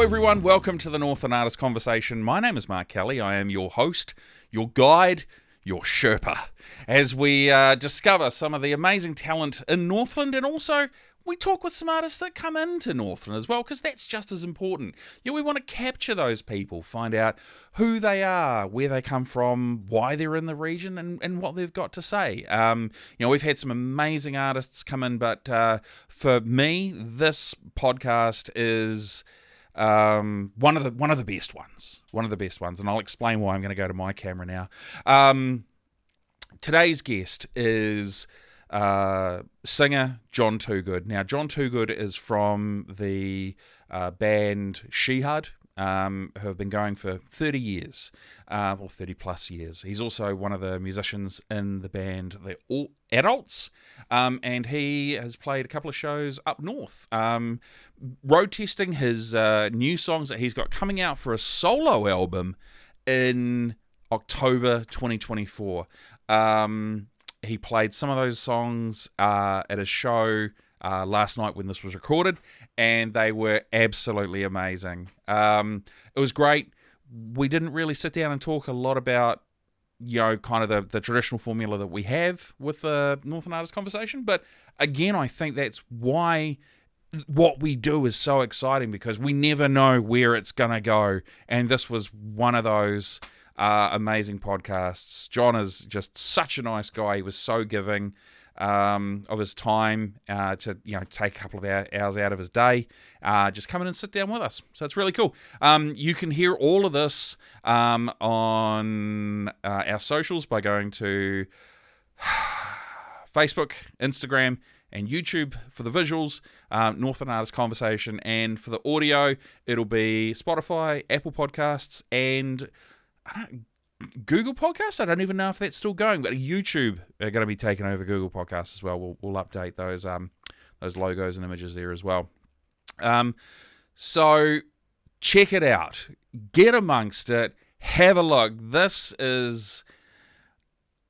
everyone, welcome to the Northland Artists Conversation. My name is Mark Kelly. I am your host, your guide, your Sherpa, as we discover some of the amazing talent in Northland, and also we talk with some artists that come into Northland as well, because that's just as important. We want to capture those people, find out who they are, where they come from, why they're in the region, and what they've got to say. We've had some amazing artists come in, but for me, this podcast is one of the best ones, and I'll explain why. I'm going to go to my camera now. Today's guest is singer Jon Toogood. Now, Jon Toogood is from the band Shihad, who have been going for 30 years, or 30 plus years. He's also one of the musicians in the band The All Adults, and he has played a couple of shows up north, road testing his new songs that he's got coming out for a solo album in October 2024. He played some of those songs at a show last night when this was recorded, and they were absolutely amazing. It was great. We didn't really sit down and talk a lot about, kind of the traditional formula that we have with the Northland Artists Conversation, but again, I think that's why what we do is so exciting, because we never know where it's going to go, and this was one of those amazing podcasts. Jon is just such a nice guy. He was so giving of his time to take a couple of hours out of his day, just come in and sit down with us. So it's really cool. You can hear all of this on our socials by going to Facebook, Instagram, and YouTube for the visuals, Northland Artists Conversation, and for the audio, it'll be Spotify, Apple Podcasts, and Google Podcasts. I don't even know if that's still going, but YouTube are going to be taking over Google Podcasts as well. We'll update those logos and images there as well. So check it out. Get amongst it. Have a look. This is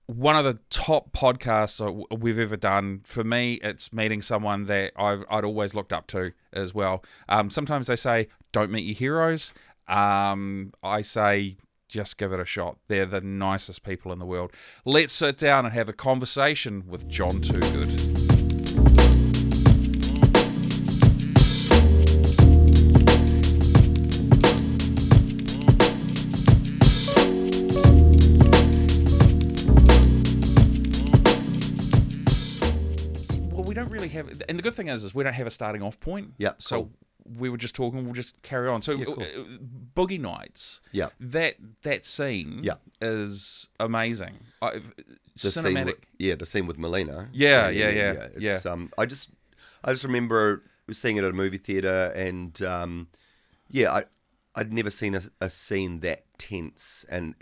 one of the top podcasts we've ever done. For me, it's meeting someone that I'd always looked up to as well. Sometimes they say, don't meet your heroes. I say, just give it a shot. They're the nicest people in the world. Let's sit down and have a conversation with Jon Toogood. Well, we don't really have, and the good thing is we don't have a starting off point. Yeah. So cool. We were just talking, we'll just carry on. So, yeah, cool. Boogie Nights, that scene is amazing. Cinematic. The scene with Melina. Yeah. It's, I just remember seeing it at a movie theatre, and I'd never seen a scene that tense and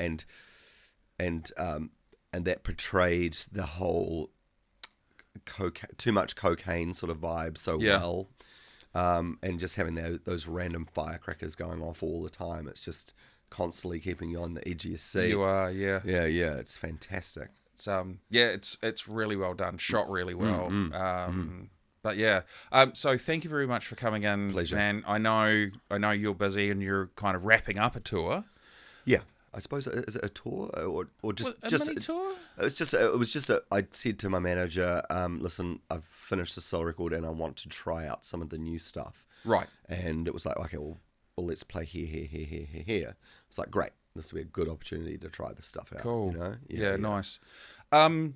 that portrayed the whole too much cocaine sort of vibe so well. And just having those random firecrackers going off all the time. It's just constantly keeping you on the edge of your seat. You are, yeah. Yeah, it's fantastic. It's really well done, shot really well. But yeah, so thank you very much for coming in. Pleasure. Man, I know you're busy and you're kind of wrapping up a tour. Yeah. I suppose, is it a tour or just a mini tour? I said to my manager, listen, I've finished the solo record and I want to try out some of the new stuff. Right. And it was like, okay, well let's play here. It's like, great, this will be a good opportunity to try this stuff out. Cool. Yeah, nice. For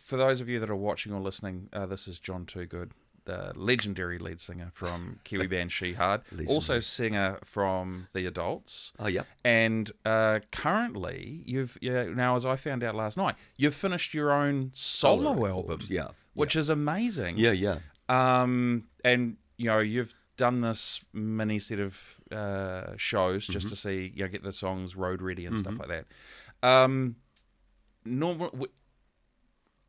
those of you that are watching or listening, this is Jon Toogood, the legendary lead singer from Kiwi band Shihad, also singer from The Adults. Oh, yeah. And currently, now as I found out last night, you've finished your own solo album, which is amazing. Yeah. And you've done this mini set of shows just to see, get the songs road ready and stuff like that.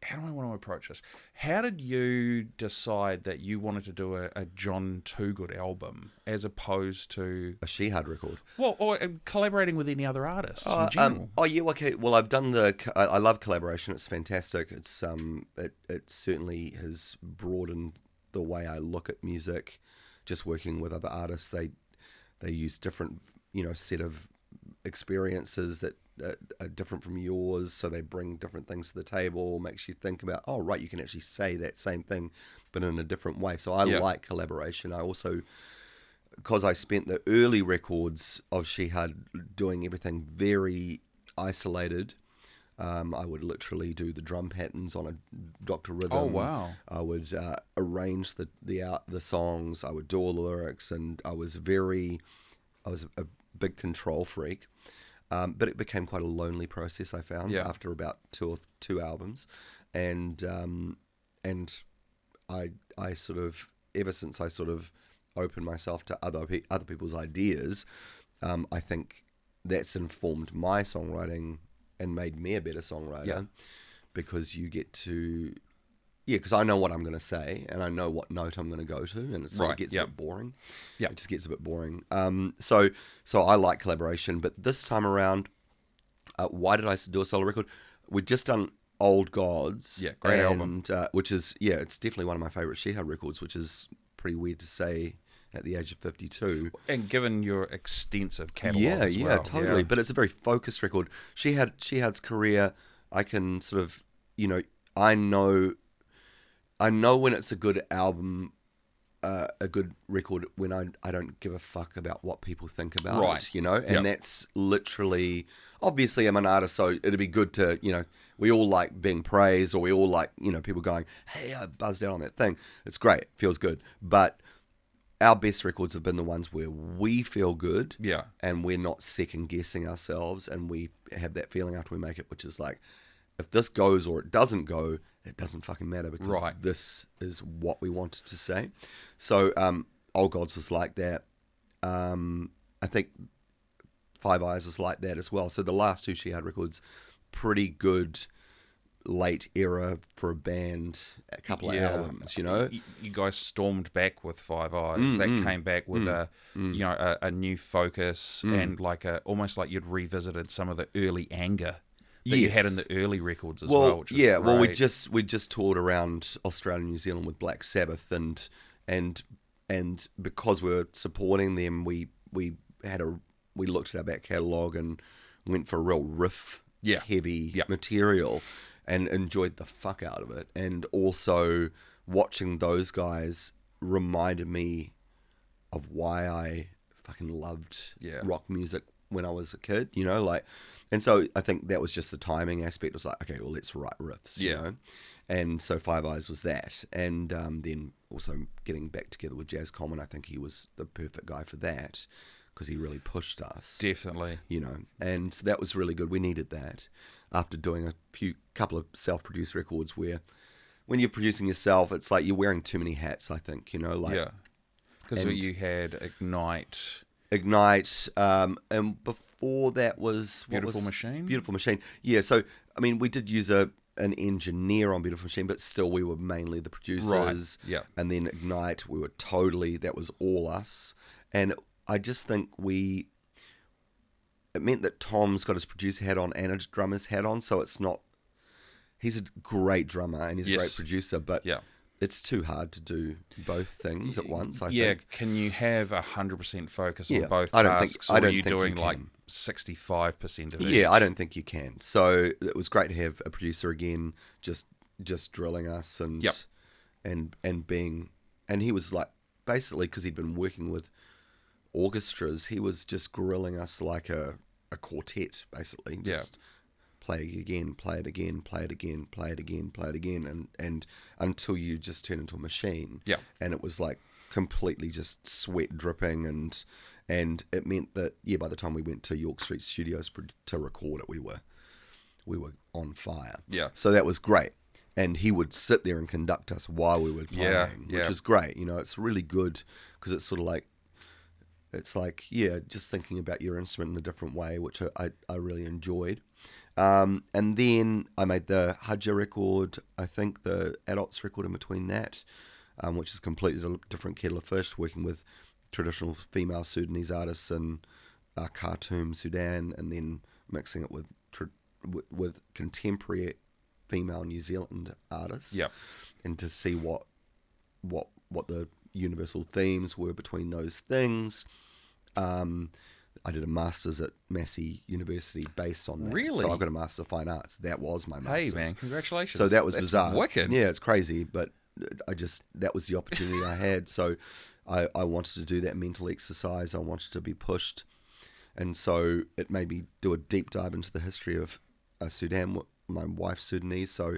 How do I want to approach this? How did you decide that you wanted to do a Jon Toogood album as opposed to a Shihad record? Well, or collaborating with any other artists in general? Okay. Well, I've done I love collaboration. It's fantastic. It's it certainly has broadened the way I look at music. Just working with other artists, They use different, set of experiences that are different from yours, so they bring different things to the table, makes you think about, oh, right, you can actually say that same thing, but in a different way. So I like collaboration. I also, because I spent the early records of Shihad doing everything very isolated, I would literally do the drum patterns on a Dr. Rhythm. Oh, wow. I would arrange the songs. I would do all the lyrics, and I was a big control freak. But it became quite a lonely process, I found, after about two albums. And I sort of, ever since I sort of opened myself to other people's ideas, I think that's informed my songwriting and made me a better songwriter, because you get to, because I know what I'm going to say and I know what note I'm going to go to, and it sort of gets a bit boring. It just gets a bit boring. So I like collaboration, but this time around, why did I do a solo record? We'd just done Old Gods, great album, which is it's definitely one of my favorite Shihad records, which is pretty weird to say at the age of 52. And given your extensive catalogue as well. Totally. But it's a very focused record. Shihad's career, I can sort of, I know when it's a good album, a good record, when I don't give a fuck about what people think about it, And that's literally, obviously I'm an artist, so it'd be good to, we all like being praised, or we all like, people going, hey, I buzzed out on that thing. It's great. It feels good. But our best records have been the ones where we feel good, and we're not second guessing ourselves, and we have that feeling after we make it, which is like, if this goes or it doesn't go, it doesn't fucking matter, because this is what we wanted to say. So Old Gods was like that. I think Five Eyes was like that as well. So the last two Shihad records, pretty good late era for a band, a couple of albums, You guys stormed back with Five Eyes. That came back with a new focus, and like almost like you'd revisited some of the early anger that you had in the early records as well. Which was great. we just toured around Australia and New Zealand with Black Sabbath, and because we were supporting them, we looked at our back catalogue and went for a real riff heavy material, and enjoyed the fuck out of it. And also watching those guys reminded me of why I fucking loved rock music when I was a kid, and so I think that was just the timing aspect. It was like, okay, well, let's write riffs, and so Five Eyes was that. And then also getting back together with Jazz Common, I think he was the perfect guy for that, because he really pushed us. Definitely. And so that was really good. We needed that after doing a couple of self-produced records where when you're producing yourself, it's like you're wearing too many hats, I think, Because you had Ignite, and before that was... Beautiful Machine? Beautiful Machine. Yeah, so, I mean, we did use an engineer on Beautiful Machine, but still we were mainly the producers. Right, yeah. And then Ignite, that was all us. And I just think it meant that Tom's got his producer hat on and his drummer's hat on, so it's not... He's a great drummer and he's a great producer, but it's too hard to do both things at once, I think. Can you have 100% focus on both tasks, or are you doing like 65% of it? Yeah, I don't think you can. So it was great to have a producer again, just drilling us and being... And he was like, basically, because he'd been working with orchestras, he was just grilling us like a quartet, basically. Just play it again, play it again, play it again, play it again, play it again, and until you just turn into a machine. Yeah. And it was like completely just sweat dripping, and it meant that by the time we went to York Street Studios to record it, we were on fire. Yeah. So that was great. And he would sit there and conduct us while we were playing, which is great. It's really good, because it's sort of like, just thinking about your instrument in a different way, which I really enjoyed. And then I made the Hadja record, I think the adults record in between that, which is completely different kettle of fish, working with traditional female Sudanese artists in Khartoum, Sudan, and then mixing it with contemporary female New Zealand artists. Yeah. And to see what the universal themes were between those things. I did a master's at Massey University based on that. Really? So I got a Master of Fine Arts. That was my master's. Hey, man, congratulations. So that was That's bizarre. wicked. Yeah, it's crazy, but that was the opportunity I had. So I wanted to do that mental exercise. I wanted to be pushed. And so it made me do a deep dive into the history of Sudan. My wife's Sudanese, so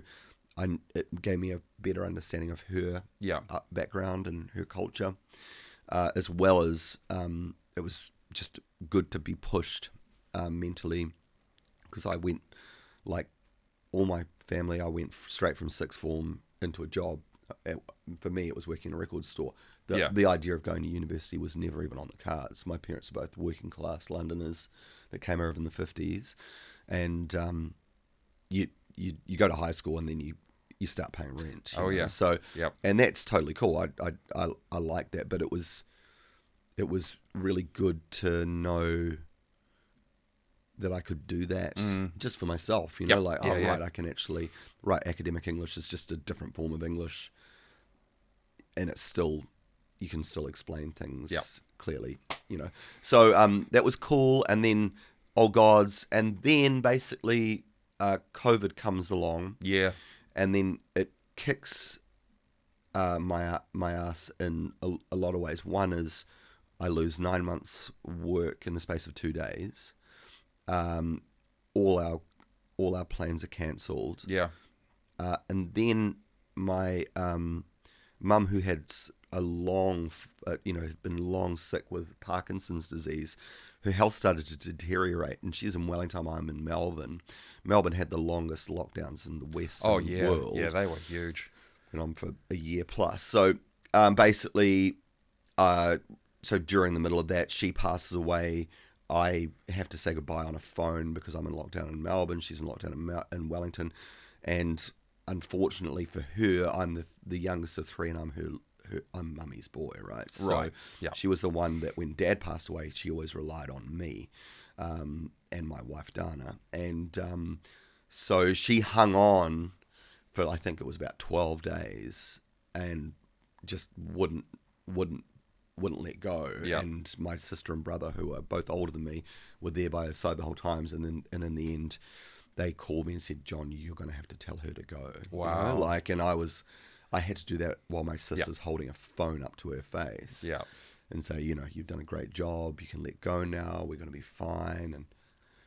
it gave me a better understanding of her background and her culture, as well as it was just good to be pushed mentally, because I went, like all my family, I went straight from sixth form into a job. For me, it was working in a record store. The idea of going to university was never even on the cards. My parents are both working class Londoners that came over in the 50s, and you go to high school and then you start paying rent. You know? So and that's totally cool. I like that, but it was really good to know that I could do that just for myself, you know, like, right, I can actually write academic English. Is just a different form of English, and it's still, you can still explain things clearly, you know. So that was cool. And then, oh gods, and then basically COVID comes along. Yeah. And then it kicks my ass in a lot of ways. One is I lose 9 months work in the space of 2 days. All our plans are cancelled. Yeah. And then my mum, who had a long, had been long sick with Parkinson's disease, her health started to deteriorate, and she's in Wellington. I'm in Melbourne. Melbourne had the longest lockdowns in the Western world. Yeah, they were huge. And I'm for a year plus. So basically, so during the middle of that, she passes away. I have to say goodbye on a phone because I'm in lockdown in Melbourne. She's in lockdown in Wellington. And unfortunately for her, I'm the youngest of three, and I'm mummy's boy, right? So she was the one that when Dad passed away, she always relied on me and my wife, Dana. And so she hung on for, I think it was about 12 days and just wouldn't let go. And my sister and brother, who are both older than me, were there by her side the whole time. And in the end, they called me and said, "John, you're going to have to tell her to go." Wow. You know? And I had to do that while my sister's holding a phone up to her face. Yeah. And say, you've done a great job. You can let go now. We're going to be fine. And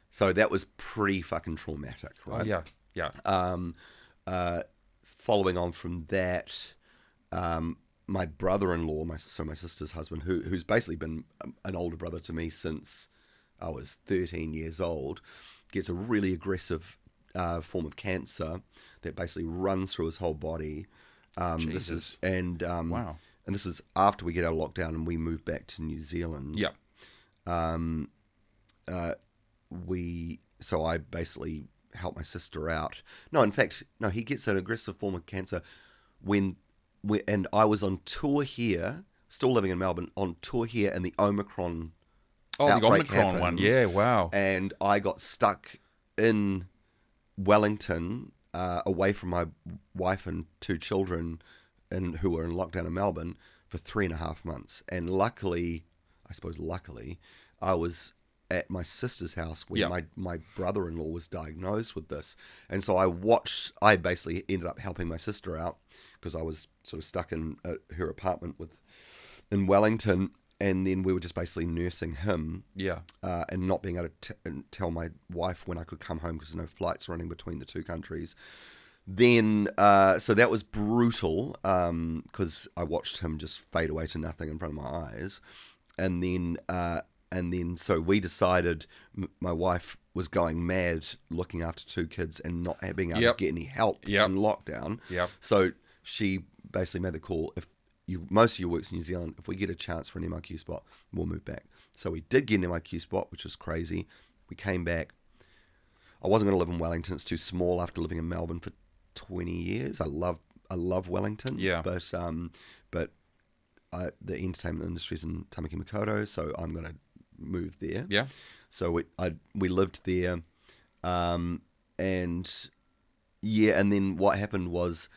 so that was pretty fucking traumatic, right? Oh, yeah. Following on from that, my brother-in-law, my sister's husband, who's basically been an older brother to me since I was 13 years old, gets a really aggressive form of cancer that basically runs through his whole body. Jesus. Wow. And this is after we get our lockdown and we move back to New Zealand. Yeah. So I basically help my sister out. No, in fact, he gets an aggressive form of cancer and I was on tour here, still living in Melbourne, on tour here, and the Omicron outbreak happened. One. Yeah, wow. And I got stuck in Wellington, away from my wife and 2 children, who were in lockdown in Melbourne for 3.5 months. And luckily, I was at my sister's house when my brother-in-law was diagnosed with this. And so I basically ended up helping my sister out because I was sort of stuck in her apartment in Wellington. And then we were just basically nursing him, and not being able to tell my wife when I could come home because no flights running between the 2 countries. Then, so that was brutal because I watched him just fade away to nothing in front of my eyes. And then, so we decided, my wife was going mad looking after 2 kids and not being able to get any help in lockdown. So she basically made the call, if most of your work's in New Zealand, if we get a chance for an MIQ spot, we'll move back. So we did get an MIQ spot, which was crazy. We came back. I wasn't going to live in Wellington. It's too small after living in Melbourne for 20 years. I love Wellington. Yeah. But the entertainment industry's in Tamaki Makaurau, so I'm going to move there. Yeah. So we lived there. And then what happened was,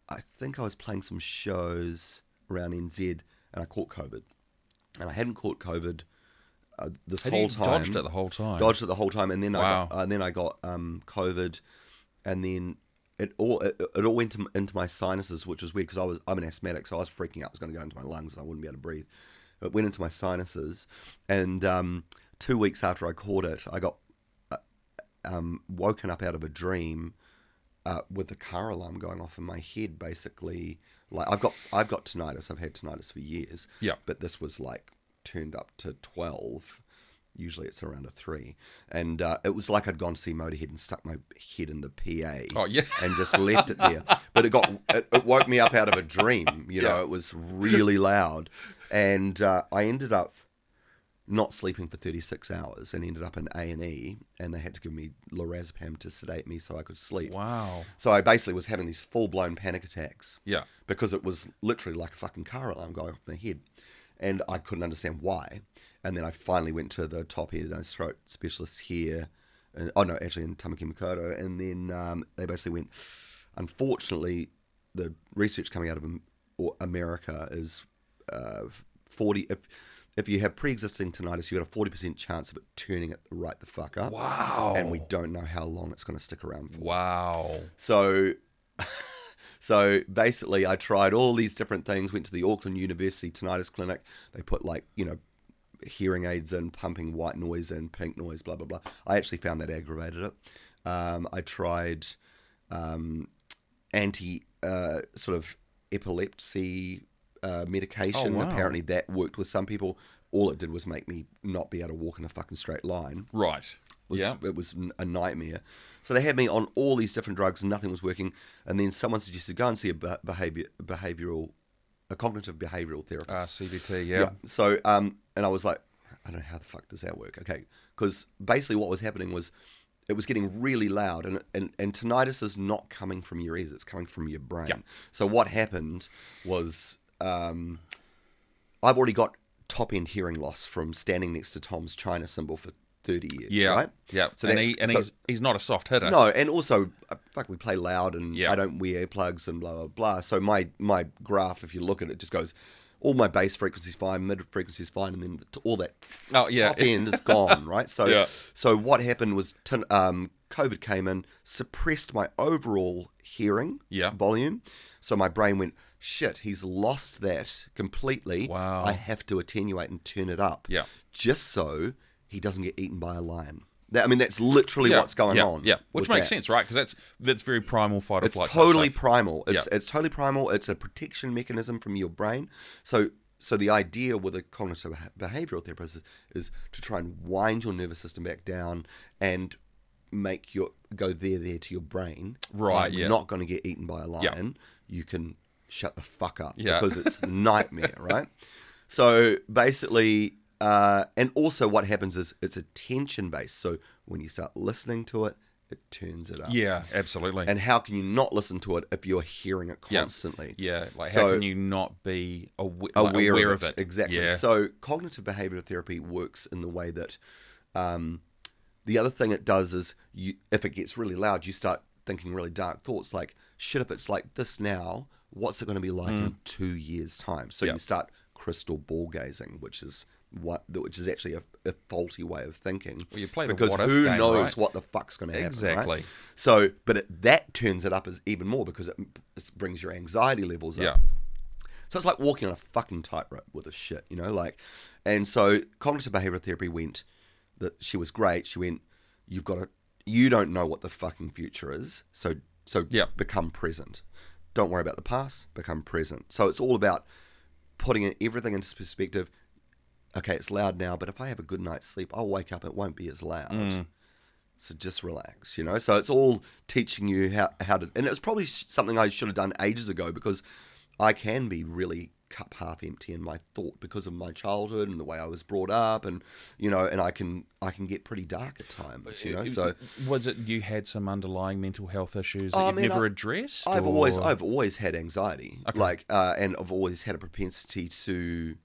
I think I was playing some shows around NZ and I caught COVID. And I hadn't caught COVID this Had whole you time. dodged it the whole time? Dodged it the whole time, and then Wow. I got COVID, and then it all went into my sinuses, which was weird because I'm an asthmatic, so I was freaking out. It was going to go into my lungs, and I wouldn't be able to breathe. It went into my sinuses, and 2 weeks after I caught it, I got woken up out of a dream with the car alarm going off in my head. Basically, like I've got tinnitus. I've had tinnitus for years. Yeah. But this was like turned up to 12. Usually it's around a 3, and it was like I'd gone to see Motorhead and stuck my head in the PA. Oh yeah. And just left it there. But it woke me up out of a dream. You know, it was really loud, and I ended up not sleeping for 36 hours and ended up in A&E, and they had to give me lorazepam to sedate me so I could sleep. Wow. So I basically was having these full-blown panic attacks. Yeah. Because it was literally like a fucking car alarm going off my head, and I couldn't understand why. And then I finally went to the top ear, nose, throat specialist here. In Tamaki Makaurau. And then they basically went, unfortunately, the research coming out of America is 40. If you have pre-existing tinnitus, you've got a 40% chance of it turning it right the fuck up. Wow. And we don't know how long it's going to stick around for. Wow. So basically, I tried all these different things. Went to the Auckland University Tinnitus Clinic. They put hearing aids in, pumping white noise and pink noise, blah, blah, blah. I actually found that aggravated it. I tried sort of epilepsy medication. Oh, wow. Apparently that worked with some people. All it did was make me not be able to walk in a fucking straight line. Right. It was a nightmare. So they had me on all these different drugs and nothing was working. And then someone suggested go and see a cognitive behavioral therapist. CBT, yeah. So, and I was like, I don't know how the fuck does that work? Okay. Because basically what was happening was it was getting really loud, and tinnitus is not coming from your ears, it's coming from your brain. Yeah. So what happened was I've already got top-end hearing loss from standing next to Tom's China cymbal for 30 years, right? Yeah. So he's not a soft hitter. No, and also, we play loud, and Yeah. I don't wear earplugs and blah, blah, blah. So my graph, if you look at it, just goes, all my bass frequency's fine, mid frequency's fine, and then all that top end is gone, right? So, so what happened was COVID came in, suppressed my overall hearing volume. So my brain went, shit, he's lost that completely. Wow. I have to attenuate and turn it up. Yeah. Just so he doesn't get eaten by a lion. That's literally what's going on. Yeah, which makes sense, right? Because that's very primal fight or flight. It's totally primal. It's totally primal. It's a protection mechanism from your brain. So the idea with a cognitive behavioral therapist is to try and wind your nervous system back down and make go there to your brain. Right. You're not going to get eaten by a lion. You can shut the fuck up because it's a nightmare, right? So basically. And also what happens is it's attention based. So when you start listening to it, it turns it up. Yeah, absolutely. And how can you not listen to it if you're hearing it constantly? Yeah, how can you not be aware of it? Exactly. Yeah. So cognitive behavioral therapy works in the way that the other thing it does is if it gets really loud, you start thinking really dark thoughts like, shit, if it's like this now, what's it going to be like in 2 years' time? So you start crystal ball gazing, which is actually a faulty way of thinking. Well, you play because the what who if game, knows right? what the fuck's going to happen, Exactly. right? So, but that turns it up as even more because it brings your anxiety levels up. Yeah. So it's like walking on a fucking tightrope with a shit, and so cognitive behavioral therapy she was great. She went, you don't know what the fucking future is, so become present. Don't worry about the past, become present. So it's all about putting everything into perspective. Okay, it's loud now, but if I have a good night's sleep, I'll wake up, it won't be as loud. So just relax, So it's all teaching you how to, and it was probably something I should have done ages ago because I can be really cup half empty in my thought because of my childhood and the way I was brought up, and and I can get pretty dark at times, So was it you had some underlying mental health issues that you've never addressed? I've always had anxiety, Okay. and I've always had a propensity to.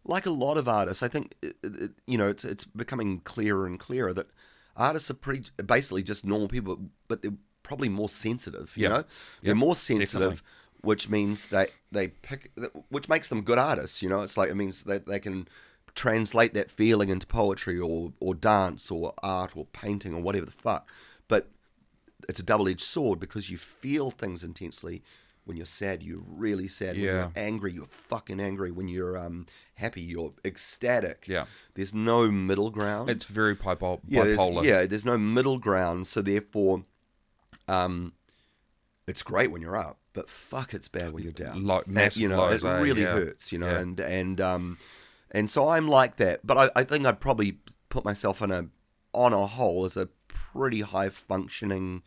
Like a lot of artists, I think, it's becoming clearer and clearer that artists are basically just normal people, but they're probably more sensitive, They're more sensitive, which means they pick, which makes them good artists, It's like, it means that they can translate that feeling into poetry or dance or art or painting or whatever the fuck. But it's a double-edged sword because you feel things intensely. When you're sad, you're really sad. When you're angry, you're fucking angry. When you're happy, you're ecstatic. Yeah. There's no middle ground. It's very bipolar. There's no middle ground. So therefore, it's great when you're up, but fuck, it's bad when you're down. Massive lows, it really hurts, and so I'm like that. But I think I'd probably put myself on a whole as a pretty high functioning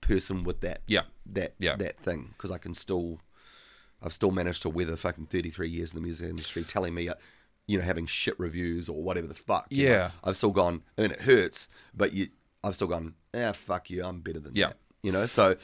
person with that thing, because I've still managed to weather fucking 33 years in the music industry, telling me having shit reviews or whatever the fuck. I've still gone. I mean, it hurts, but I've still gone. Fuck you, I'm better than that. So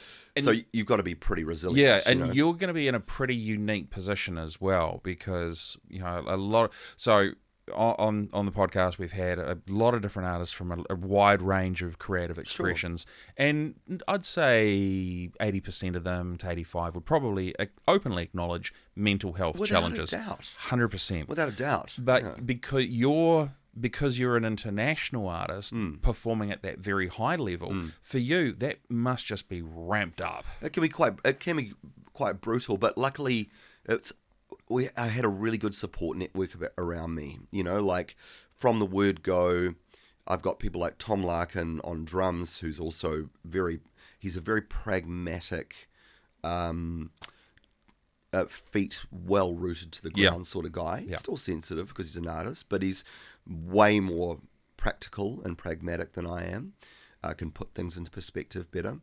you've got to be pretty resilient. Yeah, and you're going to be in a pretty unique position as well, because a lot. So on the podcast, we've had a lot of different artists from a wide range of creative expressions, and I'd say 80% of them to 85% would probably openly acknowledge mental health challenges. Without a doubt. 100%. Without a doubt. But because you're an international artist performing at that very high level, for you that must just be ramped up. It can be quite brutal, but luckily I had a really good support network around me. Like from the word go, I've got people like Tom Larkin on drums, who's also he's a very pragmatic, feet well rooted to the ground sort of guy. He's still sensitive because he's an artist, but he's way more practical and pragmatic than I am. Can put things into perspective better,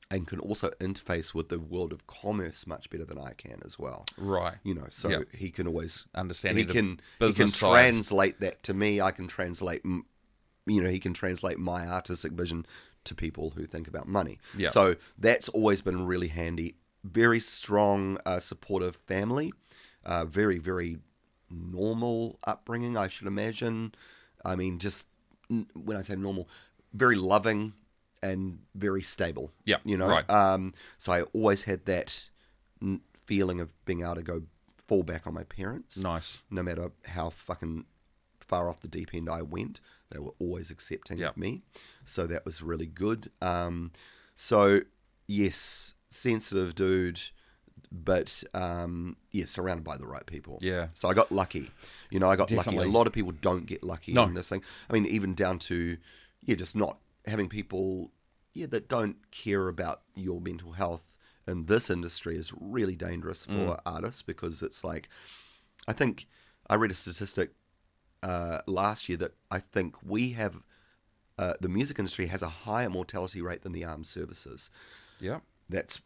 and can also interface with the world of commerce much better than I can as well. Right. So he can always understand. He can translate that to me. I can translate. He can translate my artistic vision to people who think about money. Yeah. So that's always been really handy. Very strong, supportive family. Very, very normal upbringing, I should imagine. I mean, just when I say normal, very loving and very stable. Yeah, right. So I always had that feeling of being able to fall back on my parents. Nice. No matter how fucking far off the deep end I went, they were always accepting of me. So that was really good. So yes, sensitive dude, but surrounded by the right people. Yeah. So I got lucky. I got lucky. A lot of people don't get lucky in this thing. I mean, even down to just not having people that don't care about your mental health in this industry is really dangerous for artists, because it's like, I think I read a statistic last year that I think we have the music industry has a higher mortality rate than the armed services. Yeah. That's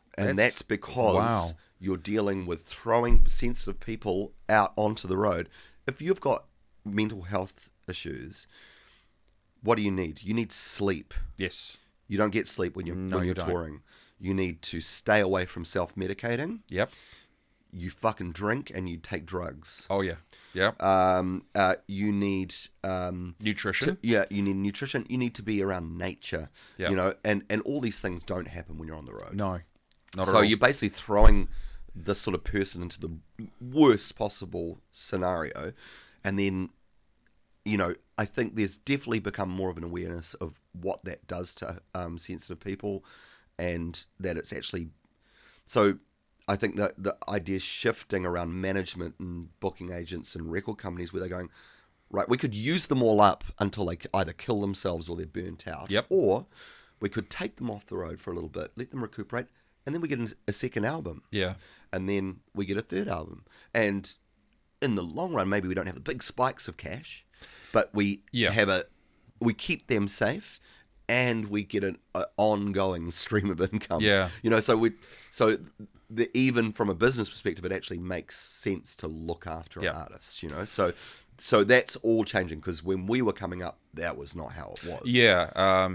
because you're dealing with throwing sensitive people out onto the road. If you've got mental health issues, what do you need? You need sleep. Yes. You don't get sleep when you're touring. You need to stay away from self-medicating. Yep. You fucking drink and you take drugs. Oh yeah. Yep. You need nutrition. You need nutrition. You need to be around nature. Yep. And all these things don't happen when you're on the road. No. Not at all. So you're basically throwing this sort of person into the worst possible scenario, and then I think there's definitely become more of an awareness of what that does to sensitive people, and that it's actually so. I think that the idea is shifting around management and booking agents and record companies, where they're going, right, we could use them all up until they either kill themselves or they're burnt out. Yep. Or we could take them off the road for a little bit, let them recuperate, and then we get a second album. Yeah. And then we get a third album. And in the long run, maybe we don't have the big spikes of cash, but we we keep them safe, and we get an ongoing stream of income. Yeah. Even from a business perspective, it actually makes sense to look after an artist. So that's all changing, because when we were coming up, that was not how it was. Yeah.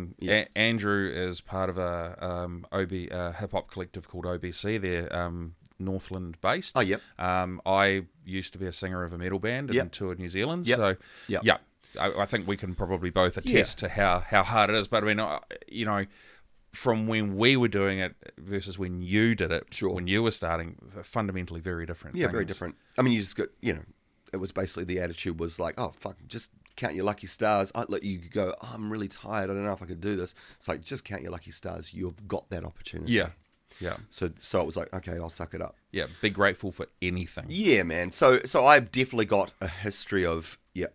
Andrew is part of a hip hop collective called OBC. They're Northland based. Oh, yep. I used to be a singer of a metal band and toured New Zealand. Yep. So I think we can probably both attest to how hard it is. But I mean, from when we were doing it versus when you did it, when you were starting, fundamentally very different. Yeah, things. very different. I mean, you just got, it was basically the attitude was like, oh, fuck, just count your lucky stars. I'd let you go, oh, I'm really tired. I don't know if I could do this. It's like, just count your lucky stars. You've got that opportunity. Yeah. Yeah. So it was like, okay, I'll suck it up. Yeah. Be grateful for anything. Yeah, man. So I've definitely got a history of, yeah.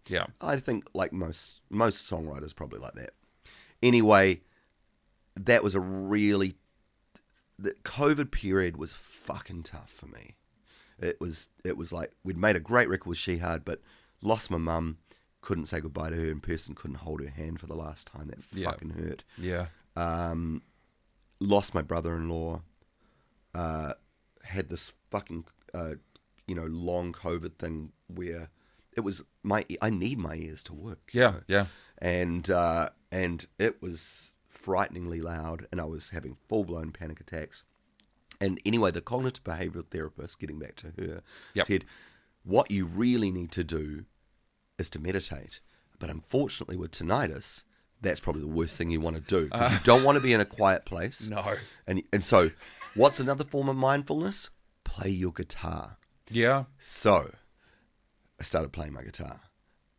Yeah. I think like most songwriters probably like that. Anyway, that was the COVID period was fucking tough for me. It was like we'd made a great record with Shihad, but lost my mum, couldn't say goodbye to her in person, couldn't hold her hand for the last time. That fucking hurt. Yeah. Lost my brother-in-law. Had this fucking long COVID thing where it was I need my ears to work. Yeah. Yeah. And it was frighteningly loud, and I was having full-blown panic attacks. And anyway, the cognitive behavioral therapist, getting back to her, said, what you really need to do is to meditate. But unfortunately with tinnitus, that's probably the worst thing you want to do. 'Cause you don't want to be in a quiet place. No. And so what's another form of mindfulness? Play your guitar. Yeah. So I started playing my guitar.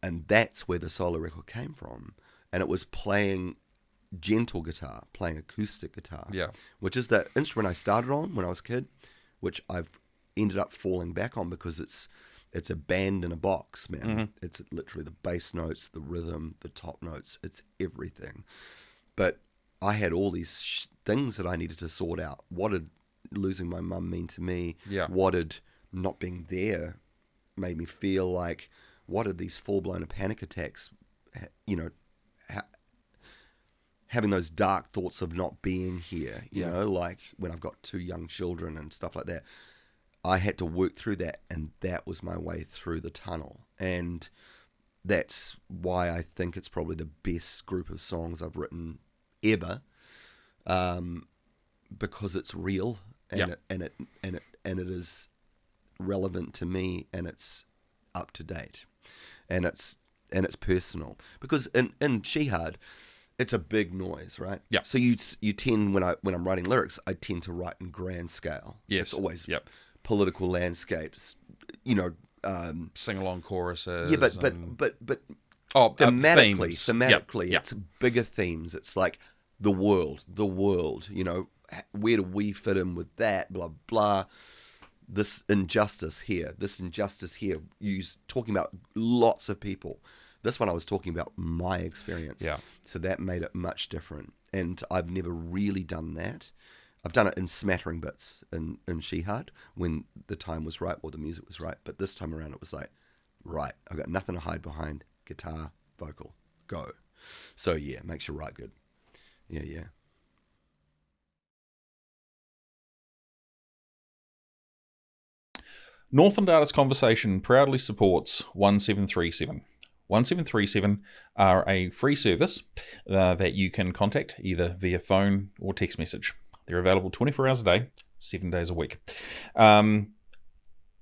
And that's where the solo record came from. And it was playing gentle guitar, playing acoustic guitar, which is the instrument I started on when I was a kid, which I've ended up falling back on because it's a band in a box, man. Mm-hmm. It's literally the bass notes, the rhythm, the top notes, it's everything. But I had all these things that I needed to sort out. What did losing my mum mean to me? Yeah. What did not being there made me feel like? What did these full-blown panic attacks, having those dark thoughts of not being here, you know, like when I've got 2 young children and stuff like that. I had to work through that, and that was my way through the tunnel. And that's why I think it's probably the best group of songs I've written ever, because it's real and it is relevant to me, and it's up to date, and it's personal. Because in Shihad, it's a big noise, right? Yeah. So you tend, when I'm writing lyrics, I tend to write in grand scale. Yes. It's always political landscapes, sing-along choruses. Yeah, but thematically, Yep. it's bigger themes. It's like the world. Where do we fit in with that? Blah blah. This injustice here. Talking about lots of people. This one I was talking about my experience. Yeah. So that made it much different. And I've never really done that. I've done it in smattering bits in Shihad when the time was right or the music was right. But this time around it was like, right, I've got nothing to hide behind. Guitar, vocal, go. So yeah, makes you write good. Yeah. Northland Artists Conversation proudly supports 1737. 1737 are a free service that you can contact either via phone or text message. They're available 24 hours a day, 7 days a week. On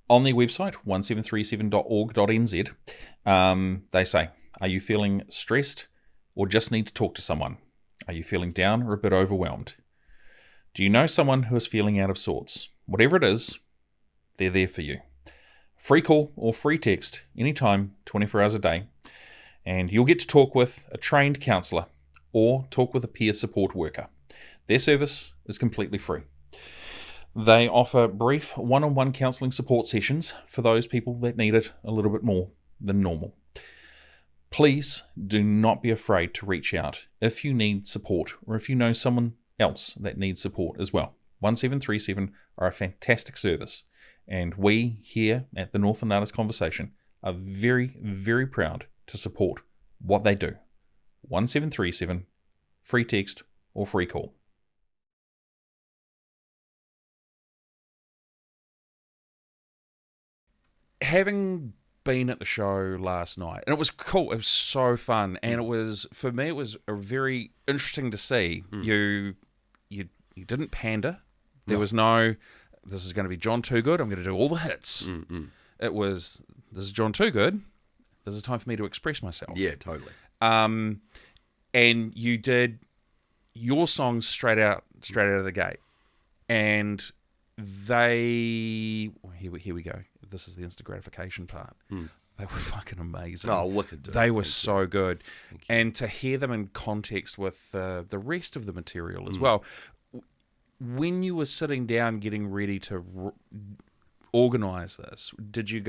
their website, 1737.org.nz, they say, are you feeling stressed or just need to talk to someone? Are you feeling down or a bit overwhelmed? Do you know someone who is feeling out of sorts? Whatever it is, they're there for you. Free call or free text, anytime, 24 hours a day. And you'll get to talk with a trained counsellor or talk with a peer support worker. Their service is completely free. They offer brief one-on-one counselling support sessions for those people that need it a little bit more than normal. Please do not be afraid to reach out if you need support or if you know someone else that needs support as well. 1737 are a fantastic service, and we here at the Northland Artists Conversation are very, very proud to support what they do. 1737, free text or free call. Having been at the show last night, and it was cool, it was so fun, and it was, for me, it was a very interesting to see. You didn't pander. There was no, this is going to be Jon Toogood, I'm going to do all the hits. It was, this is Jon Toogood, this is time for me to express myself. Yeah, totally. And you did your songs straight out of the gate, and here we go. this is the instant gratification part. They were fucking amazing. Oh, wicked. They were so good. And to hear them in context with the rest of the material as well. When you were sitting down getting ready to organise this, did you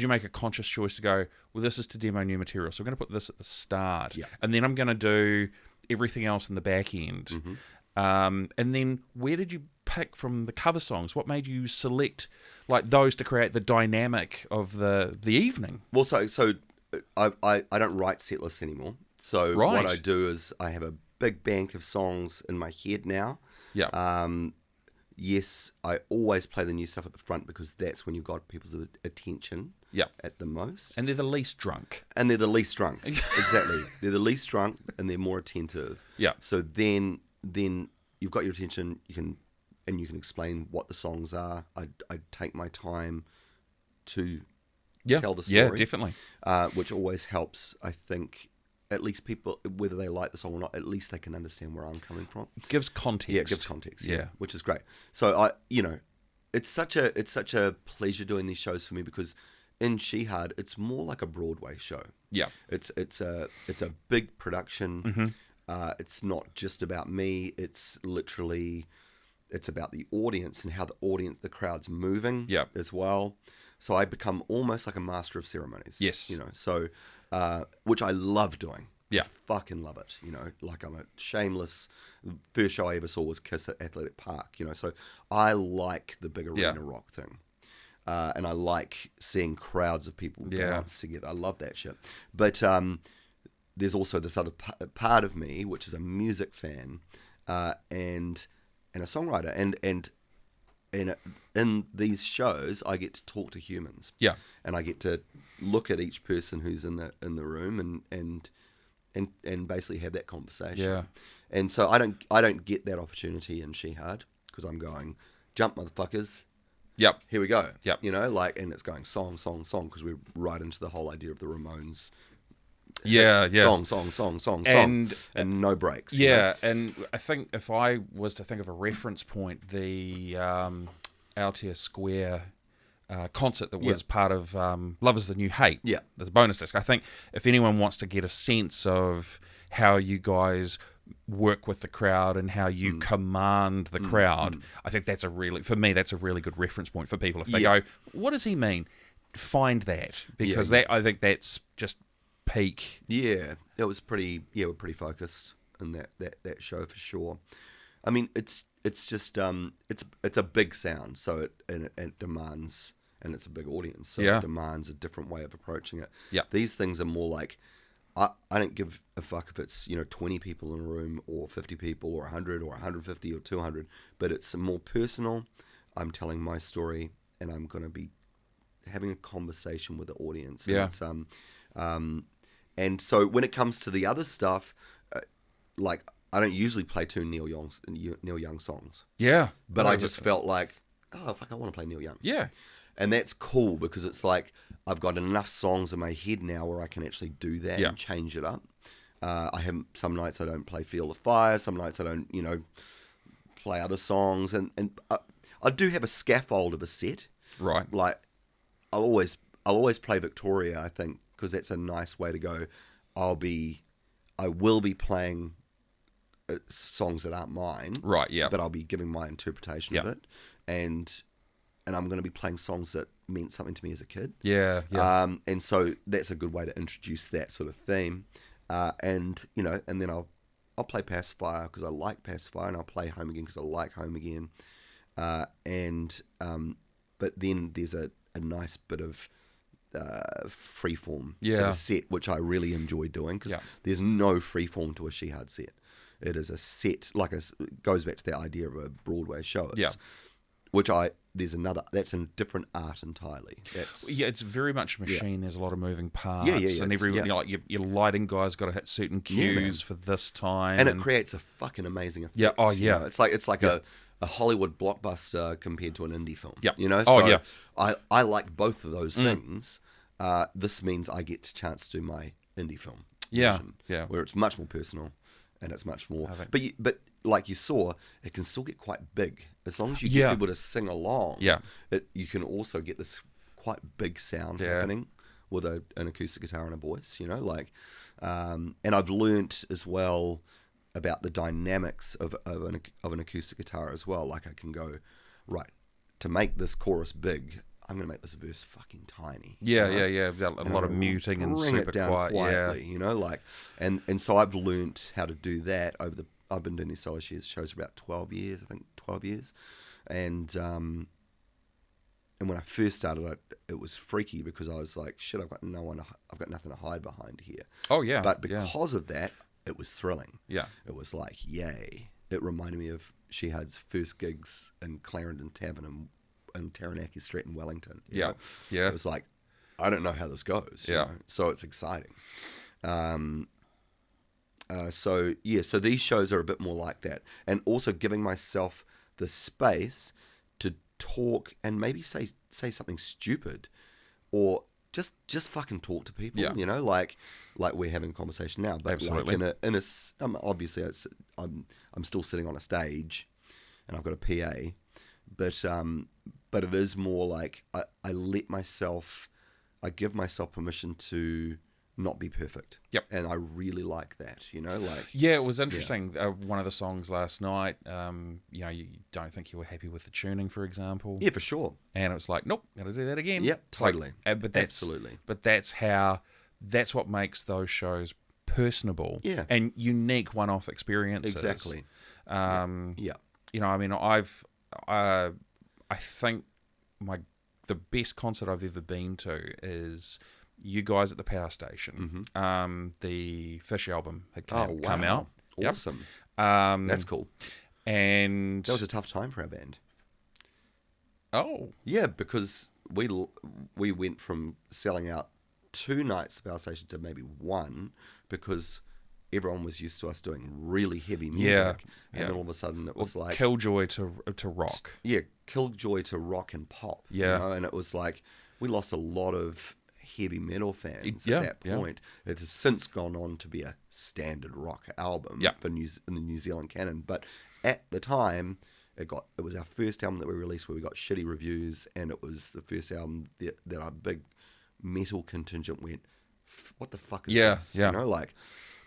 make a conscious choice to go, well, this is to demo new material, so we're going to put this at the start, and then I'm going to do everything else in the back end. And then where did you pick from the cover songs? What made you select like those to create the dynamic of the evening? Well, so I don't write set lists anymore. So what I do is I have a big bank of songs in my head now. Yeah. Yes, I always play the new stuff at the front because that's when you've got people's attention at the most. And they're the least drunk. Exactly. They're the least drunk and they're more attentive. Yeah. So then you've got your attention, you can explain what the songs are. I take my time to tell the story. Yeah, definitely. Which always helps, I think. At least people, whether they like the song or not, at least they can understand where I'm coming from. Gives context. Yeah, it gives context. Yeah, which is great. So it's such a pleasure doing these shows for me because in Shihad, it's more like a Broadway show. Yeah, it's a big production. It's not just about me. It's about the audience and how the crowd's moving. As well. So I become almost like a master of ceremonies. Yes, so. Which I love doing. Yeah. I fucking love it. Like I'm a shameless. First show I ever saw was Kiss at Athletic Park. So I like the big arena rock thing. And I like seeing crowds of people dance together. I love that shit. But there's also this other part of me, which is a music fan and a songwriter. And in these shows, I get to talk to humans. Yeah. And I get to look at each person who's in the room and basically have that conversation. Yeah. And so I don't get that opportunity in Shihad because I'm going, jump motherfuckers. Yep. Here we go. Yep. And it's going song, song, song because we're right into the whole idea of the Ramones. Yeah. Song, and no breaks. Yeah, and I think if I was to think of a reference point, the Altea Square concert that was part of Love Is the New Hate. Yeah, there's a bonus disc. I think if anyone wants to get a sense of how you guys work with the crowd and how you command the crowd, I think that's a really good reference point for people. If they go, what does he mean? Find that because I think that's just peak. Yeah, it was pretty. Yeah, we're pretty focused in that show for sure. I mean, it's just it's a big sound, so it demands, and it's a big audience, so it demands a different way of approaching it. Yeah, these things are more like I don't give a fuck if it's 20 people in a room or 50 people or 100 or 150 or 200, but it's more personal. I'm telling my story, and I'm going to be having a conversation with the audience. Yeah. And so when it comes to the other stuff, like I don't usually play two Neil Young songs. Yeah. But I just felt like, oh, fuck, I want to play Neil Young. Yeah. And that's cool because it's like I've got enough songs in my head now where I can actually do that and change it up. I have some nights I don't play Feel the Fire. Some nights I don't, play other songs. And I do have a scaffold of a set. Right. Like I'll always play Victoria, I think, because that's a nice way to go. I will be playing songs that aren't mine. Right, yeah. But I'll be giving my interpretation of it. And I'm going to be playing songs that meant something to me as a kid. Yeah, yeah. And so that's a good way to introduce that sort of theme. And then I'll play Pacifier because I like Pacifier, and I'll play Home Again because I like Home Again. But then there's a nice bit of freeform to the set, which I really enjoy doing because there's no freeform to a Shihad set. It is a set, it goes back to the idea of a Broadway show. That's a different art entirely. It's very much a machine. There's a lot of moving parts. And your lighting guy's got to hit certain cues for this time. And it creates a fucking amazing effect. Yeah, it's like a Hollywood blockbuster compared to an indie film. Yeah. I like both of those things. This means I get a chance to do my indie film version, where it's much more personal and it's much more. But like you saw, it can still get quite big as long as you get people to sing along. Yeah, you can also get this quite big sound happening with an acoustic guitar and a voice, you know, like, and I've learnt as well about the dynamics of an acoustic guitar as well. Like I can go, right, to make this chorus big, I'm going to make this verse fucking tiny. Yeah, a lot of muting and super it down quiet. Quietly, you know, like, and so I've learnt how to do that I've been doing these solo shows for about 12 years, I think 12 years. And when I first started, it was freaky because I was like, shit, I've got nothing to hide behind here. Oh, yeah. But because of that, it was thrilling. Yeah. It was like, yay. It reminded me of Shihad's first gigs in Clarendon Tavern and Taranaki Street in Wellington. You know? It was like, I don't know how this goes. You know? So it's exciting. So these shows are a bit more like that. And also giving myself the space to talk and maybe say something stupid or just fucking talk to people, you know, like we're having a conversation now, but Absolutely. like obviously I'm still sitting on a stage and I've got a PA, but it is more like I give myself permission to not be perfect. Yep. And I really like that, you know, like. Yeah, it was interesting. One of the songs last night, you know, you don't think you were happy with the tuning, for example. Yeah, for sure. And it was like, nope, got to do that again. Yep, totally. Absolutely. But that's what makes those shows personable. Yeah. And unique one-off experiences. Exactly. You know, I mean, I think the best concert I've ever been to is you guys at the Power Station. Mm-hmm. The Fish album had come out. Awesome. Yep. That's cool. And that was a tough time for our band. Oh. Yeah, because we went from selling out 2 nights at the Power Station to maybe 1 because everyone was used to us doing really heavy music. And then all of a sudden it was like Killjoy to rock. Yeah, Killjoy to rock and pop. Yeah. You know? And it was like we lost a lot of heavy metal fans at that point. It has since gone on to be a standard rock album for in the New Zealand canon. But at the time, it was our first album that we released where we got shitty reviews, and it was the first album that our big metal contingent went, what the fuck is this? You know, like,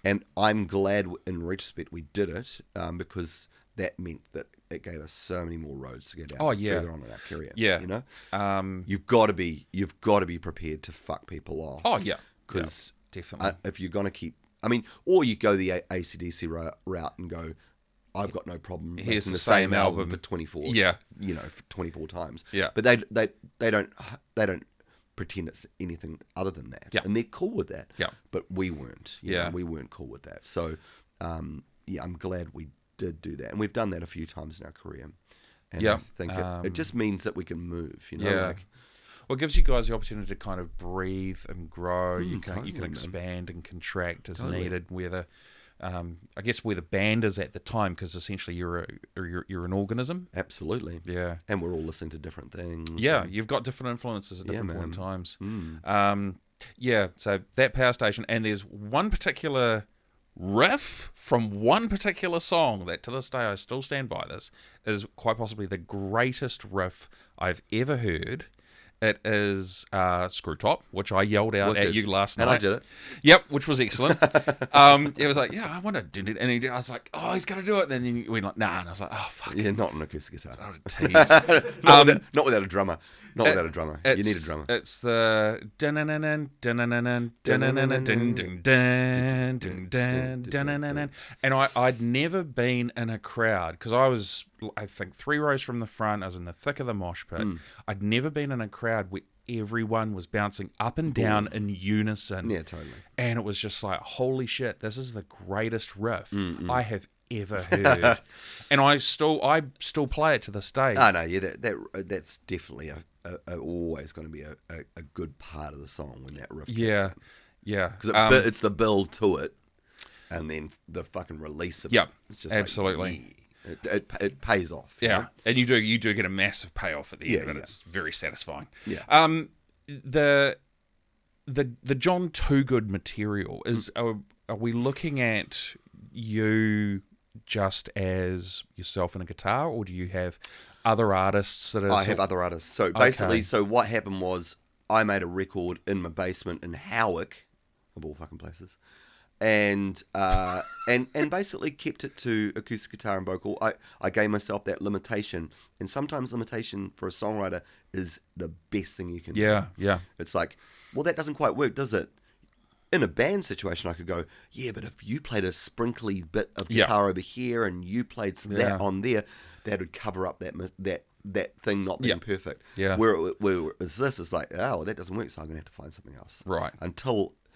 and I'm glad in retrospect we did it because that meant that it gave us so many more roads to get out further on in our career. Yeah. You know? You've got to be prepared to fuck people off. Oh, yeah. Because definitely. If you're going to keep... I mean, or you go the AC/DC route and go, I've got no problem Here's making the same album for 24. Yeah. You know, for 24 times. Yeah. But they don't pretend it's anything other than that. Yeah. And they're cool with that. Yeah. But we weren't. You know, we weren't cool with that. So, I'm glad we did do that, and we've done that a few times in our career. And I think it just means that we can move, you know. Like, well, it gives you guys the opportunity to kind of breathe and grow. You can expand and contract as needed. Where the I guess where the band is at the time, because essentially you're an organism. Absolutely. Yeah. And we're all listening to different things. Yeah, you've got different influences at different point in times. Mm. So that Power Station, and there's one particular riff from one particular song that to this day I still stand by. This is quite possibly the greatest riff I've ever heard. It is Screw Top, which I yelled out at you last night. And I did it. Yep, which was excellent. It was like, I want to do it. And I was like, oh, he's going to do it. And then he went like, nah. And I was like, oh, fuck. Yeah, not an acoustic guitar. Oh, tease. Not without a drummer. Not without a drummer. You need a drummer. It's the and I'd never been in a crowd because I was, I think, 3 rows from the front. I was in the thick of the mosh pit. I'd never been in a crowd where everyone was bouncing up and down in unison. Yeah, totally. And it was just like, holy shit, this is the greatest riff I have ever heard. And I still play it to this day. Oh no, yeah, that's definitely always going to be a good part of the song when that riff. Yeah, because it's the build to it, and then the fucking release of it. It's just absolutely. Like, it pays off. Yeah, know? And you do get a massive payoff at the end of it. It's very satisfying. Yeah. The Jon Toogood material is. Are we looking at you just as yourself and a guitar, or do you have other artists that are... I have other artists. So basically, so what happened was I made a record in my basement in Howick, of all fucking places, and basically kept it to acoustic guitar and vocal. I gave myself that limitation, and sometimes limitation for a songwriter is the best thing you can do. Yeah. It's like, well, that doesn't quite work, does it? In a band situation, I could go, yeah, but if you played a sprinkly bit of guitar over here and you played that on there, that would cover up that thing not being perfect. Yeah. Where is this? It's like, oh, that doesn't work, so I'm going to have to find something else. Right.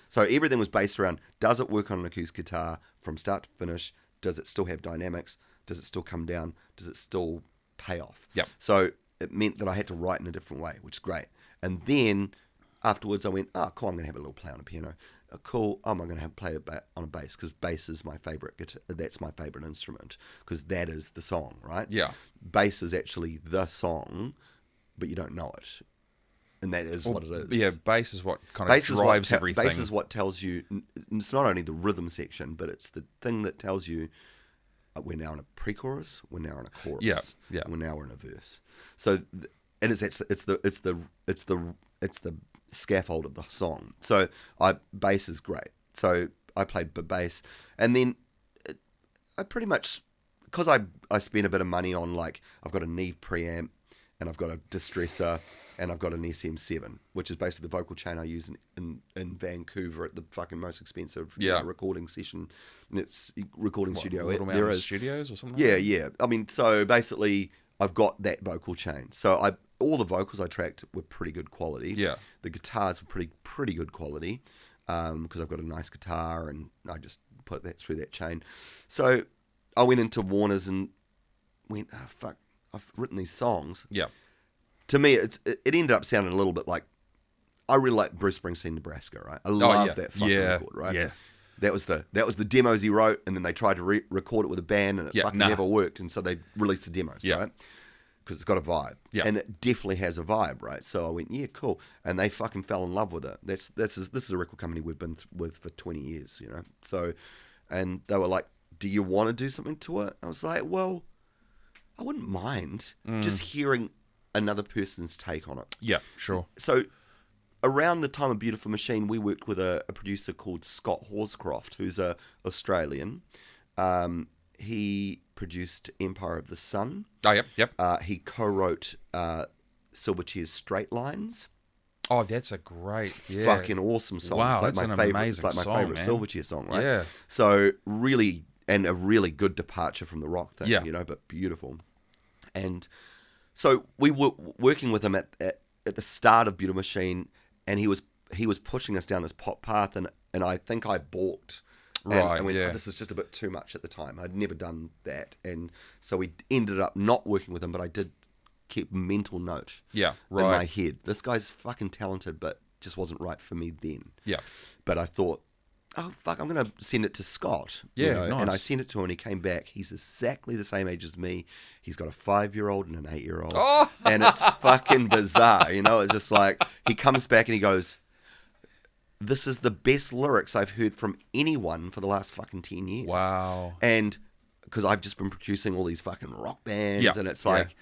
So everything was based around, does it work on an acoustic guitar from start to finish? Does it still have dynamics? Does it still come down? Does it still pay off? Yeah. So it meant that I had to write in a different way, which is great. And then afterwards I went, oh, cool, I'm going to have a little play on a piano. Cool, I'm going to play on a bass, because bass is my favorite guitar. That's my favorite instrument, because that is the song, right? Yeah. Bass is actually the song, but you don't know it, and that is what it is. Yeah, bass is what kind of drives everything. Bass is what tells you. It's not only the rhythm section, but it's the thing that tells you we're now in a pre-chorus, we're now in a chorus, we're now in a verse. So it's the scaffold of the song. So bass is great. So I played bass, and then I pretty much, because I spent a bit of money on, like, I've got a Neve preamp, and I've got a distressor, and I've got an SM7, which is basically the vocal chain I use in Vancouver at the fucking most expensive recording session. It's recording studio. Little Mountain Studios or something. Yeah. I mean, so basically, I've got that vocal chain. So all the vocals I tracked were pretty good quality. Yeah. The guitars were pretty good quality, because I've got a nice guitar, and I just put that through that chain. So I went into Warner's and went, oh, fuck, I've written these songs. Yeah. To me, it ended up sounding a little bit like, I really like Bruce Springsteen, Nebraska, right? I love that fucking record, right? Yeah. That was the demos he wrote, and then they tried to record it with a band, and it never worked, and so they released the demos, right? Because it's got a vibe, and it definitely has a vibe, right? So I went, yeah, cool, and they fucking fell in love with it. This is a record company we've been with for 20 years, you know. So, and they were like, do you want to do something to it? I was like, well, I wouldn't mind just hearing another person's take on it. Yeah, sure. So around the time of Beautiful Machine, we worked with a producer called Scott Horscroft, who's a Australian. He produced Empire of the Sun. Oh, yep. He co-wrote Silverchair's Straight Lines. Oh, that's a great, fucking awesome song. Wow, it's like that's my an favorite, amazing it's like my song, favorite man. Silverchair song, right? Yeah. So really, and a really good departure from the rock thing, Yeah. you know, but beautiful. And so we were working with him at the start of Beautiful Machine, and he was pushing us down this pop path, and I think I balked. Right, and went, yeah. oh, this is just a bit too much at the time. I'd never done that. And so we ended up not working with him, but I did keep mental note Yeah, in right. my head. This guy's fucking talented, but just wasn't right for me then. Yeah. But I thought, oh, fuck, I'm going to send it to Scott. Yeah, nice. And I nice. sent it to him, and he came back. He's exactly the same age as me. He's got a 5-year-old and an 8-year-old. Oh! And it's fucking bizarre, you know? It's just like, he comes back and he goes, this is the best lyrics I've heard from anyone for the last fucking 10 years. Wow. And because I've just been producing all these fucking rock bands, Yeah, and it's like,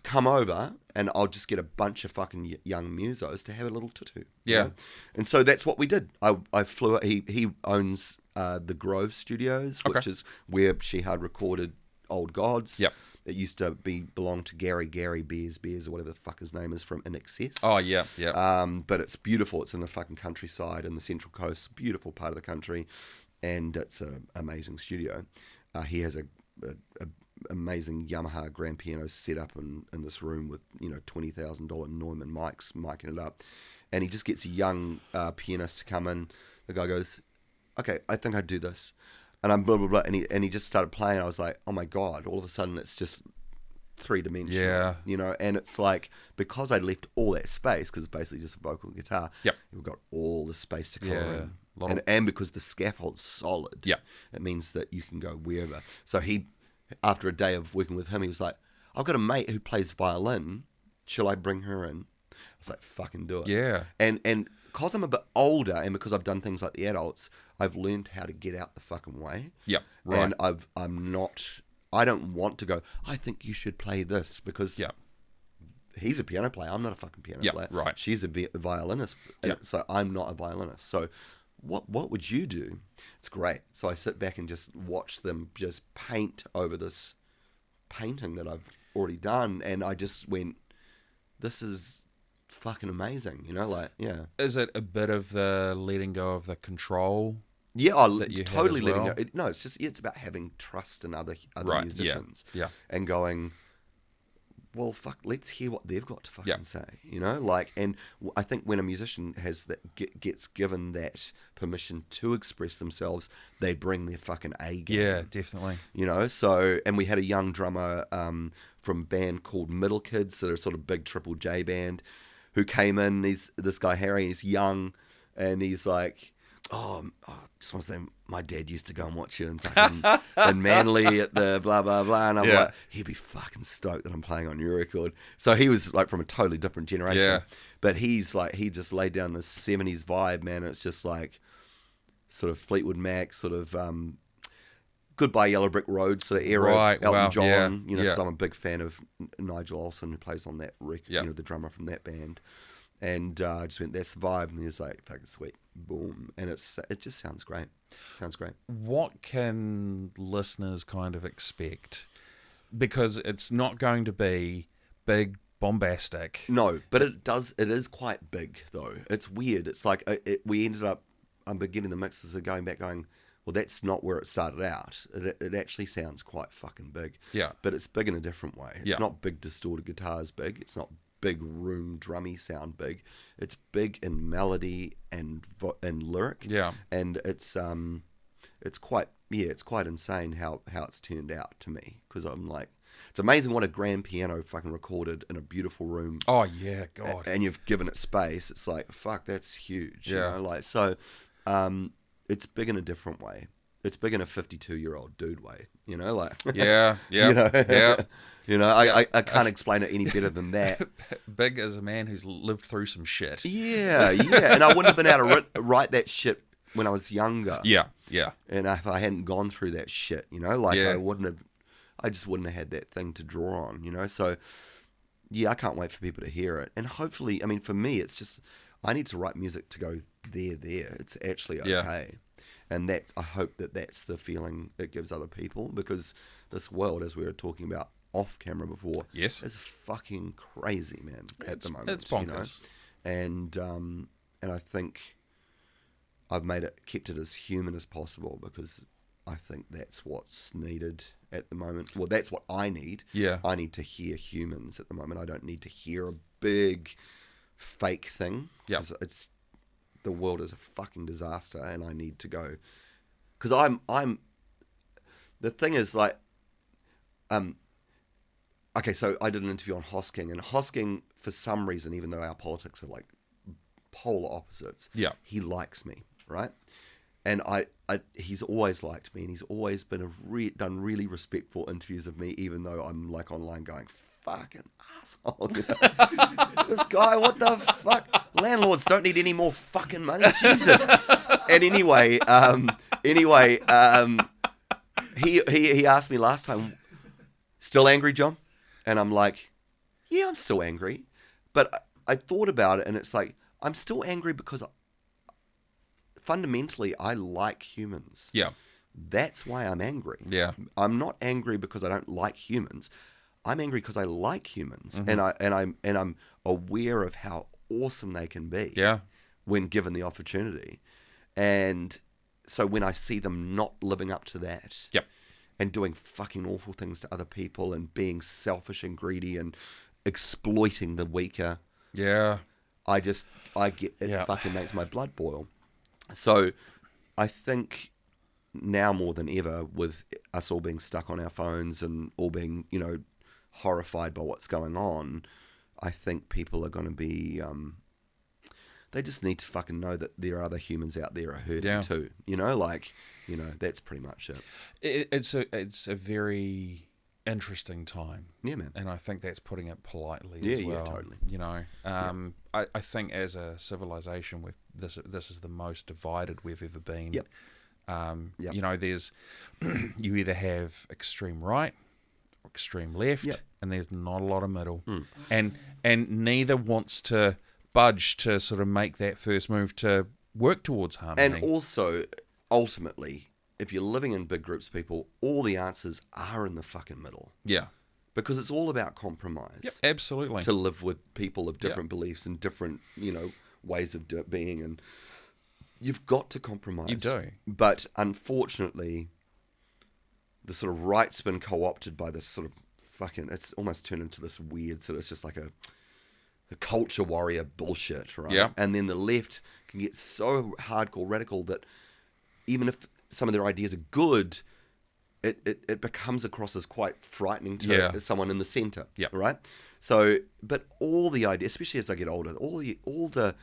come over and I'll just get a bunch of fucking young musos to have a little tutu. Yeah. You know? And so that's what we did. I flew, he owns the Grove Studios, which is where Shihad recorded Old Gods. Yep. It used to belong to Gary Bears, or whatever the fuck his name is, from In Excess. Oh, yeah. But it's beautiful. It's in the fucking countryside in the Central Coast, beautiful part of the country, and it's an amazing studio. He has a amazing Yamaha grand piano set up in this room with, you know, $20,000 Neumann mics, micing it up, and he just gets a young pianist to come in. The guy goes, okay, I think I'd do this. And I'm blah, blah, blah. And he just started playing. I was like, oh my God, all of a sudden it's just three-dimensional. Yeah. You know, and it's like, because I left all that space, because it's basically just a vocal and guitar, Yep. we've got all the space to color Yeah. in. And because the scaffold's solid, Yep. it means that you can go wherever. So he, after a day of working with him, he was like, I've got a mate who plays violin. Shall I bring her in? I was like, fucking do it. Yeah. And because I'm a bit older, and because I've done things like the adults, I've learned how to get out the fucking way. Yeah, right. And I don't want to go, I think you should play this, because he's a piano player. I'm not a fucking piano player. Right. She's a violinist. So I'm not a violinist. So what would you do? It's great. So I sit back and just watch them just paint over this painting that I've already done, and I just went, this is fucking amazing, Is it a bit of the letting go of the control? Yeah, totally letting go. No, it's about having trust in other musicians. Yeah. And going, well, fuck, let's hear what they've got to fucking say, and I think when a musician gets given that permission to express themselves, they bring their fucking A game. Yeah, definitely. So, and we had a young drummer from a band called Middle Kids, that are sort of big Triple J band, who came in. He's this guy Harry, he's young, and he's like, I just want to say, my dad used to go and watch you in Manly at the blah, blah, blah. And I'm like, he'd be fucking stoked that I'm playing on your record. So he was like from a totally different generation. Yeah. But he's like, he just laid down this 70s vibe, man. It's just like sort of Fleetwood Mac, sort of Goodbye Yellow Brick Road sort of era. Right. Elton John, Yeah. because I'm a big fan of Nigel Olsson, who plays on that record, the drummer from that band. And I just went, that's the vibe. And he was like, fucking sweet. Boom. And it just sounds great. Sounds great. What can listeners kind of expect? Because it's not going to be big, bombastic. No, but it is quite big, though. It's weird. It's like we ended up, I'm beginning the mixes of going back going, well, that's not where it started out. It actually sounds quite fucking big. Yeah. But it's big in a different way. It's not big distorted guitars big. It's not big room drummy sound big. It's big in melody and lyric. Yeah. And it's quite insane how it's turned out to me, because I'm like, it's amazing what a grand piano fucking recorded in a beautiful room. Oh yeah, God. And you've given it space. It's like, fuck, that's huge. Yeah. It's big in a different way. It's big in a 52-year-old dude way. Yeah. I can't explain it any better than that. Big as a man who's lived through some shit. Yeah. And I wouldn't have been able to write that shit when I was younger. Yeah. And if I hadn't gone through that shit, I just wouldn't have had that thing to draw on, So, yeah, I can't wait for people to hear it. And hopefully, I mean, for me, it's just, I need to write music to go there. It's actually okay. Yeah. And I hope that's the feeling it gives other people, because this world, as we were talking about off camera before, yes, is fucking crazy, man. At the moment, it's bonkers. And I think I've kept it as human as possible, because I think that's what's needed at the moment. Well, that's what I need. Yeah, I need to hear humans at the moment. I don't need to hear a big fake thing. Yeah, the world is a fucking disaster, and I need to go, because I'm. The thing is, like, okay, so I did an interview on Hosking, and Hosking, for some reason, even though our politics are like polar opposites, he likes me, right? And he's always liked me, and he's always been done really respectful interviews of me, even though I'm like online going, fucking asshole. This guy, what the fuck? Landlords don't need any more fucking money, Jesus. And anyway, he asked me last time, still angry, John? And I'm like, yeah, I'm still angry. But I thought about it, and it's like, I'm still angry because fundamentally I like humans. Yeah. That's why I'm angry. Yeah. I'm not angry because I don't like humans. I'm angry because I like humans, and I'm aware of how awesome they can be. Yeah. When given the opportunity. And so when I see them not living up to that. Yep. And doing fucking awful things to other people, and being selfish and greedy and exploiting the weaker. Yeah. It fucking makes my blood boil. So I think now more than ever, with us all being stuck on our phones and all being, horrified by what's going on, I think people are going to be, they just need to fucking know that there are other humans out there are hurting too. That's pretty much it. It's a very interesting time. Yeah, man. And I think that's putting it politely as well. Yeah, totally. I think as a civilization, this is the most divided we've ever been. Yep. There's you either have extreme right extreme left, Yep. and there's not a lot of middle. And neither wants to budge to sort of make that first move to work towards harmony. And also, ultimately, if you're living in big groups of people, all the answers are in the fucking middle. Yeah. Because it's all about compromise. Yep, absolutely. To live with people of different beliefs and different, ways of being. And you've got to compromise. You do. But unfortunately, the sort of right's been co-opted by this sort of it's almost turned into this weird sort of, it's just like a culture warrior bullshit, right? Yeah. And then the left can get so hardcore radical that even if some of their ideas are good, it becomes across as quite frightening to someone in the center, right? So, but all the ideas, especially as I get older, all the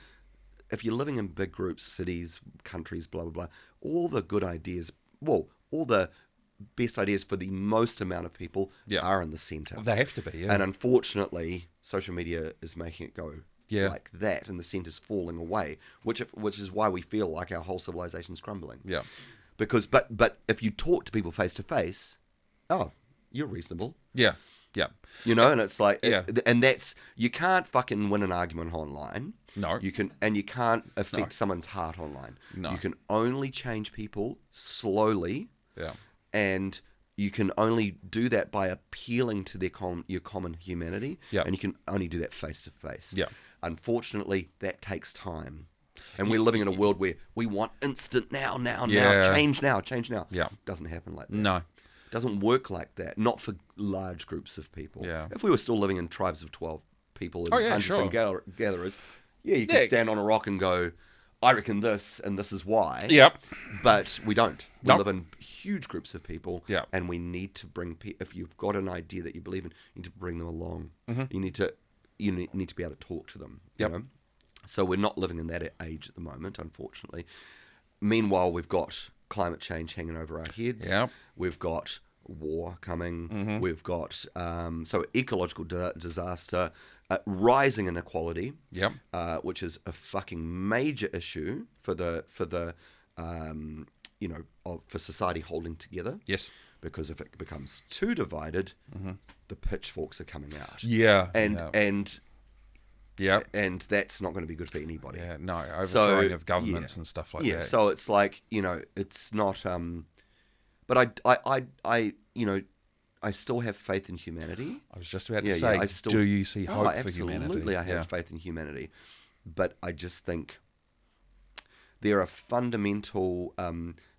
if you're living in big groups, cities, countries, blah blah blah, all the good ideas, all the best ideas for the most amount of people are in the center. They have to be, yeah. And unfortunately, social media is making it go like that, and the center's falling away, which is why we feel like our whole civilization's crumbling. Yeah. Because, but if you talk to people face to face, oh, you're reasonable. Yeah. Yeah. And it's like, and that's, you can't fucking win an argument online. No. You can't affect someone's heart online. No. You can only change people slowly. Yeah. And you can only do that by appealing to your common humanity. Yeah. And you can only do that face to face. Yeah. Unfortunately, that takes time. And we're living in a world where we want instant now, change now. Yeah. Doesn't happen like that. No. It doesn't work like that. Not for large groups of people. Yeah. If we were still living in tribes of 12 people and hunters and gatherers, you could stand on a rock and go, I reckon this, and this is why. Yep. But we don't. We live in huge groups of people, and we need to bring if you've got an idea that you believe in, you need to bring them along. Mm-hmm. You need to be able to talk to them. Yep. You know? So we're not living in that age at the moment, unfortunately. Meanwhile, we've got climate change hanging over our heads. Yep. We've got war coming. Mm-hmm. We've got so ecological disaster, rising inequality. Yep. Which is a fucking major issue for for society holding together. Yes. Because if it becomes too divided, the pitchforks are coming out. Yeah. And that's not going to be good for anybody. Yeah, no, overthrowing of governments and stuff like that. Yeah, so it's like, it's not but I still have faith in humanity. I was just about to say, do you see hope for humanity? Absolutely, I have faith in humanity. But I just think there are fundamental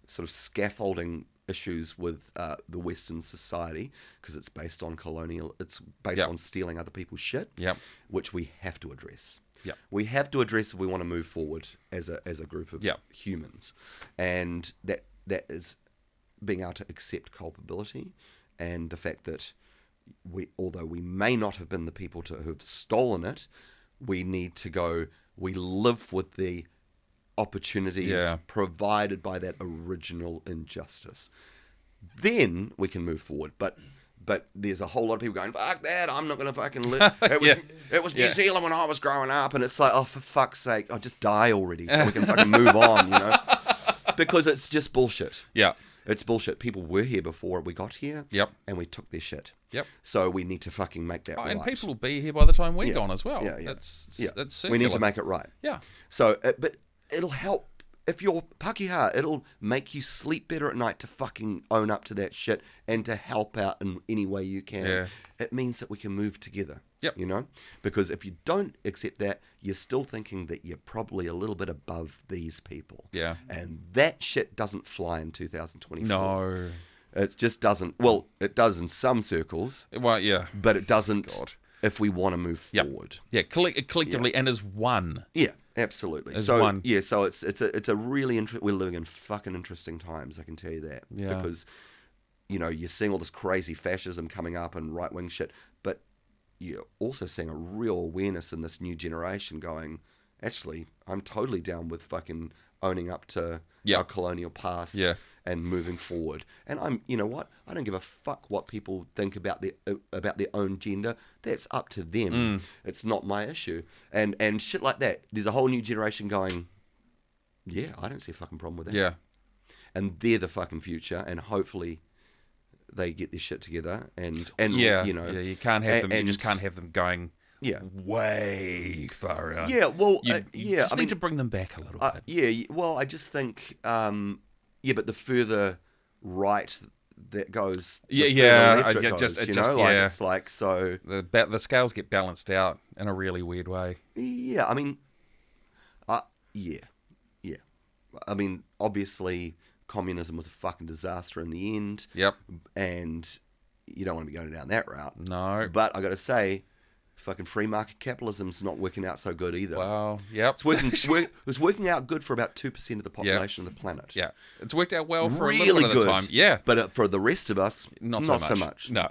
sort of scaffolding issues with the Western society, because it's based on on stealing other people's shit, which we have to address. Yep. We have to address if we want to move forward as a group of humans, and that is being able to accept culpability and the fact that although we may not have been the people who've stolen it, we need to go. We live with the opportunities provided by that original injustice. Then we can move forward. But there's a whole lot of people going, fuck that, I'm not going to fucking live. It was New Zealand when I was growing up, and it's like, oh, for fuck's sake, I'll just die already so we can fucking move on, Because it's just bullshit. Yeah. It's bullshit. People were here before we got here, and we took their shit. Yep. So we need to fucking make that right. And people will be here by the time we're gone as well. Yeah, yeah. It's circular. We need to make it right. Yeah. So, but it'll help. If you're Pakeha, it'll make you sleep better at night to fucking own up to that shit and to help out in any way you can. Yeah. It means that we can move together. Yep. Because if you don't accept that, you're still thinking that you're probably a little bit above these people. Yeah. And that shit doesn't fly in 2024. No. It just doesn't. Well, it does in some circles. Well, yeah. But it doesn't if we want to move forward. Yeah, collectively and as one. Yeah. Absolutely. As one. Yeah, so it's a really we're living in fucking interesting times, I can tell you that. Yeah. Because you're seeing all this crazy fascism coming up and right wing shit, but you're also seeing a real awareness in this new generation going, actually, I'm totally down with fucking owning up to our colonial past and moving forward. And you know what? I don't give a fuck what people think about their own gender. That's up to them. It's not my issue. And shit like that. There's a whole new generation going, yeah, I don't see a fucking problem with that. Yeah. And they're the fucking future, and hopefully they get their shit together, and you can't have them. You just can't have them going way far out. Yeah, well, you just need to bring them back a little bit. Yeah, well, I just think, but the further right that goes, it's like so the scales get balanced out in a really weird way. Yeah, I mean, yeah. I mean, obviously, communism was a fucking disaster in the end. Yep. And you don't want to be going down that route. No. But I got to say, fucking free market capitalism's not working out so good either. Well, yep. It's working out good for about 2% of the population of the planet. Yeah. It's worked out well for really a little bit of the time. Yeah. But for the rest of us, not so much. No.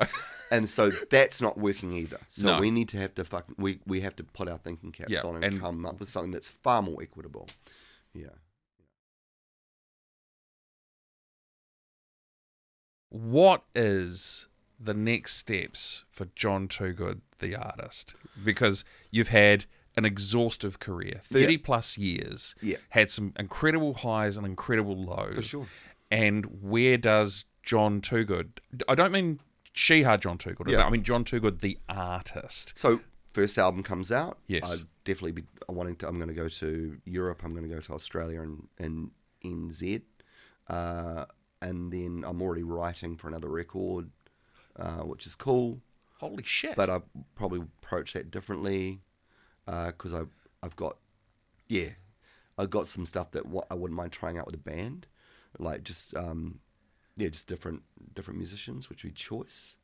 And so that's not working either. So No. we need to have to we have to put our thinking caps on and come up with something that's far more equitable. Yeah. What is the next steps for Jon Toogood, the artist? Because you've had an exhaustive career, 30 plus years, had some incredible highs and incredible lows. For sure. And where does Jon Toogood, I don't mean Shihad Jon Toogood, I mean Jon Toogood, the artist. So first album comes out. Yes. I'd definitely be I'm going to go to Europe, I'm going to go to Australia and NZ. And then I'm already writing for another record, which is cool. Holy shit. But I probably approach that differently because I've got some stuff that I wouldn't mind trying out with a band, like just different musicians, which would be choice.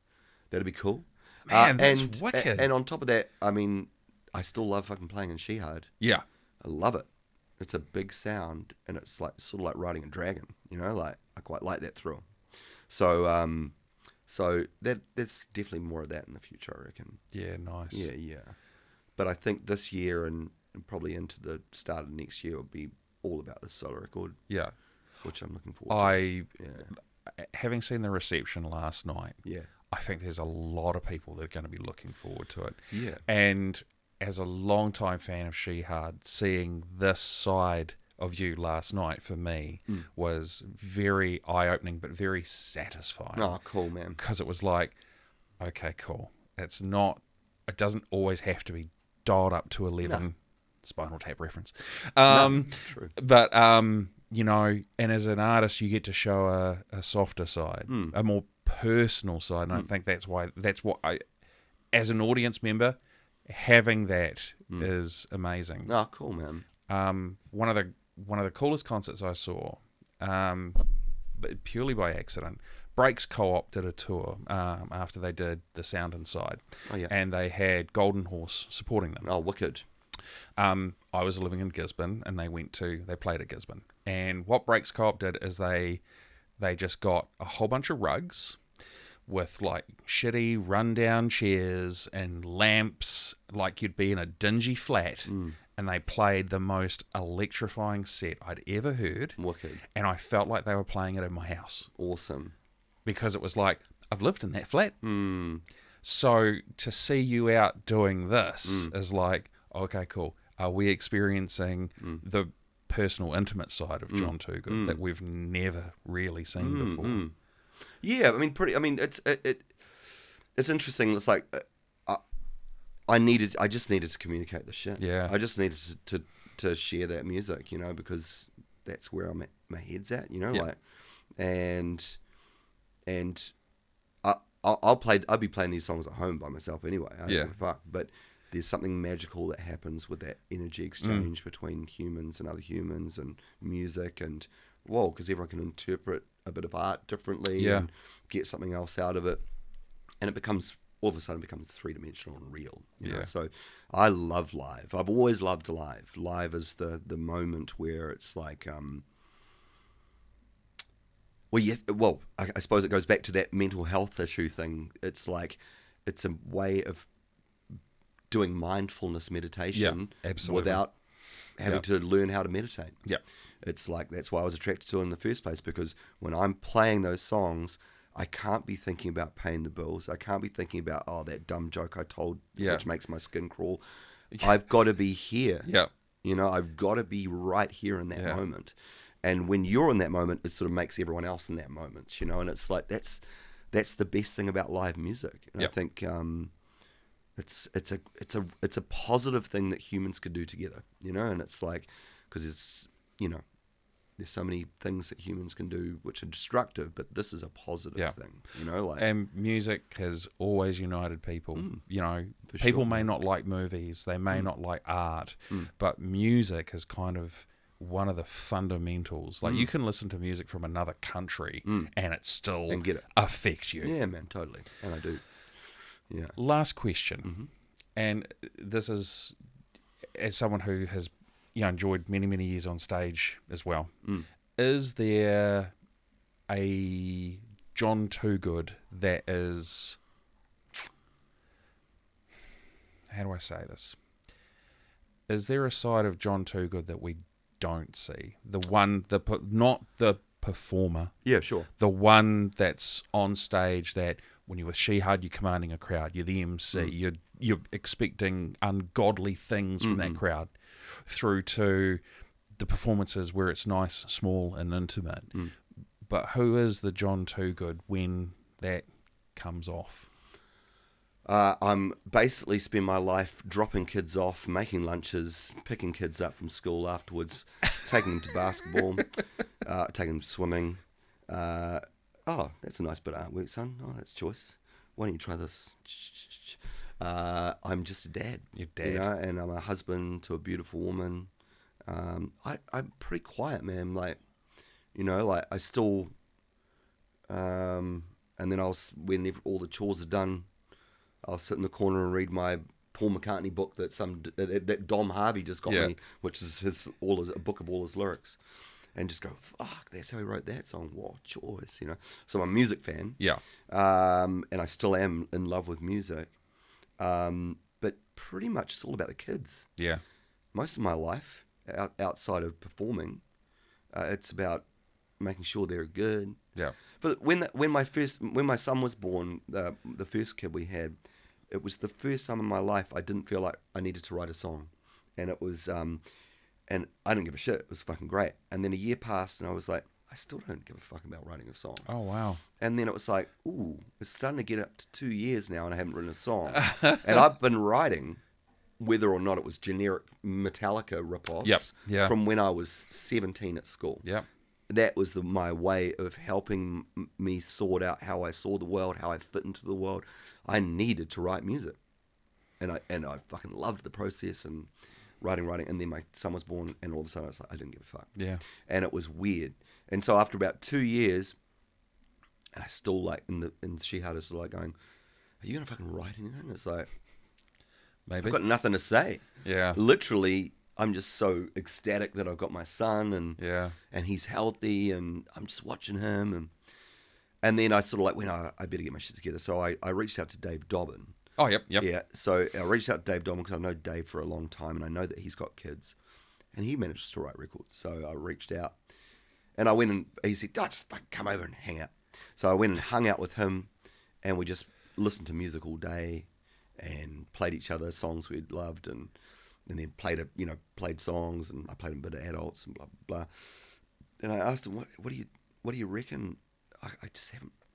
That'd be cool. Man, that's wicked. And on top of that, I mean, I still love fucking playing in Shihad. Yeah. I love it. It's a big sound, and it's like sort of like riding a dragon, like I quite like that thrill. So that's definitely more of that in the future, I reckon. Yeah, nice. Yeah. But I think this year and probably into the start of next year will be all about the solo record. Yeah. Which I'm looking forward to. Having seen the reception last night, yeah, I think there's a lot of people that are going to be looking forward to it. Yeah. And as a long-time fan of Shihad, seeing this side of you last night for me was very eye-opening but very satisfying. Oh, cool, man. Because it was like, okay, cool. It doesn't always have to be dialed up to 11. No. Spinal Tap reference. True. But, and as an artist, you get to show a softer side, a more personal side. And I think that's what I, as an audience member, having that is amazing. Oh, cool, man. One of the coolest concerts I saw, but purely by accident, Breaks Co-op did a tour after they did The Sound Inside. Oh, yeah. And they had Golden Horse supporting them. Oh, wicked. I was living in Gisborne, and they played at Gisborne. And what Breaks Co-op did is they just got a whole bunch of rugs with like shitty rundown chairs and lamps like you'd be in a dingy flat, and they played the most electrifying set I'd ever heard. Wicked. And I felt like they were playing it in my house. Awesome. Because it was like, I've lived in that flat. So to see you out doing this is like, okay, cool. Are we experiencing the personal, intimate side of Jon Toogood that we've never really seen before? Yeah, it's interesting. It's like I just needed to communicate the shit. Yeah, I just needed to share that music, because that's where my head's at, like, and I'll be playing these songs at home by myself anyway. I don't give a fuck, but there's something magical that happens with that energy exchange between humans and other humans and music, and because everyone can interpret a bit of art differently and get something else out of it, and all of a sudden becomes three-dimensional and real. You know? So I love live. I've always loved live. Live is the moment where it's like, I suppose it goes back to that mental health issue thing. It's like, it's a way of doing mindfulness meditation without having to learn how to meditate. Yeah. It's like, that's why I was attracted to it in the first place, because when I'm playing those songs, I can't be thinking about paying the bills. I can't be thinking about, that dumb joke I told, which makes my skin crawl. I've got to be here. Yeah. I've got to be right here in that moment. And when you're in that moment, it sort of makes everyone else in that moment, and it's like, that's the best thing about live music. And I think it's a positive thing that humans could do together, you know. And it's like, because it's, you know, there's so many things that humans can do which are destructive, but this is a positive thing, you know. Like, and music has always united people. You know, people may not like movies, they may not like art, but music is kind of one of the fundamentals. Like, you can listen to music from another country and it still affects you. Yeah, man, totally. And I do. Yeah. Last question, and this is as someone who has, you know, enjoyed many years on stage as well. Is there a Jon Toogood that is, how do I say this? Is there a side of Jon Toogood that we don't see? The one, not the performer. Yeah, sure. The one that's on stage that when you're with Shihad, you're commanding a crowd. You're the MC. You're expecting ungodly things from that crowd, through to the performances where it's nice, small, and intimate. But who is the Jon Toogood when that comes off? I'm basically spend my life dropping kids off, making lunches, picking kids up from school afterwards, taking them to basketball, taking them swimming. Oh, that's a nice bit of artwork, son. Oh, that's choice. Why don't you try this? I'm just a dad. You're dad. You know, and I'm a husband to a beautiful woman. I'm pretty quiet, man. Like, you know, like I still, and then when all the chores are done, I'll sit in the corner and read my Paul McCartney book that Dom Harvey just got me, which is a book of all his lyrics, and just go, fuck, that's how he wrote that song. What choice, you know? So I'm a music fan. Yeah. And I still am in love with music. But pretty much it's all about the kids. Yeah. Most of my life, outside of performing, it's about making sure they're good. Yeah. But when my son was born, the first kid we had, it was the first time in my life I didn't feel like I needed to write a song, and it was and I didn't give a shit. It was fucking great. And then a year passed, and I was like, I still don't give a fuck about writing a song. Oh wow. And then it was like, ooh, it's starting to get up to 2 years now, and I haven't written a song. And I've been writing, whether or not it was generic Metallica rip-offs, from when I was 17 at school. Yep. That was my way of helping me sort out how I saw the world, how I fit into the world. I needed to write music, and I fucking loved the process and writing. And then my son was born, and all of a sudden I was like, I didn't give a fuck. Yeah. And it was weird. And so after about 2 years, and I still like in Shihad is like going, are you gonna fucking write anything? It's like, maybe I've got nothing to say. Yeah. Literally, I'm just so ecstatic that I've got my son and he's healthy, and I'm just watching him, and then I sort of like went, I better get my shit together. So I reached out to Dave Dobbin. Oh, yep. Yeah, so I reached out to Dave Dobbin because I've known Dave for a long time, and I know that he's got kids, and he manages to write records. So I reached out, and I went, and he said, just come over and hang out. So I went and hung out with him, and we just listened to music all day, and played each other songs we'd loved, and then played songs, and I played a bit of adults and blah blah blah. And I asked him, what do you reckon? I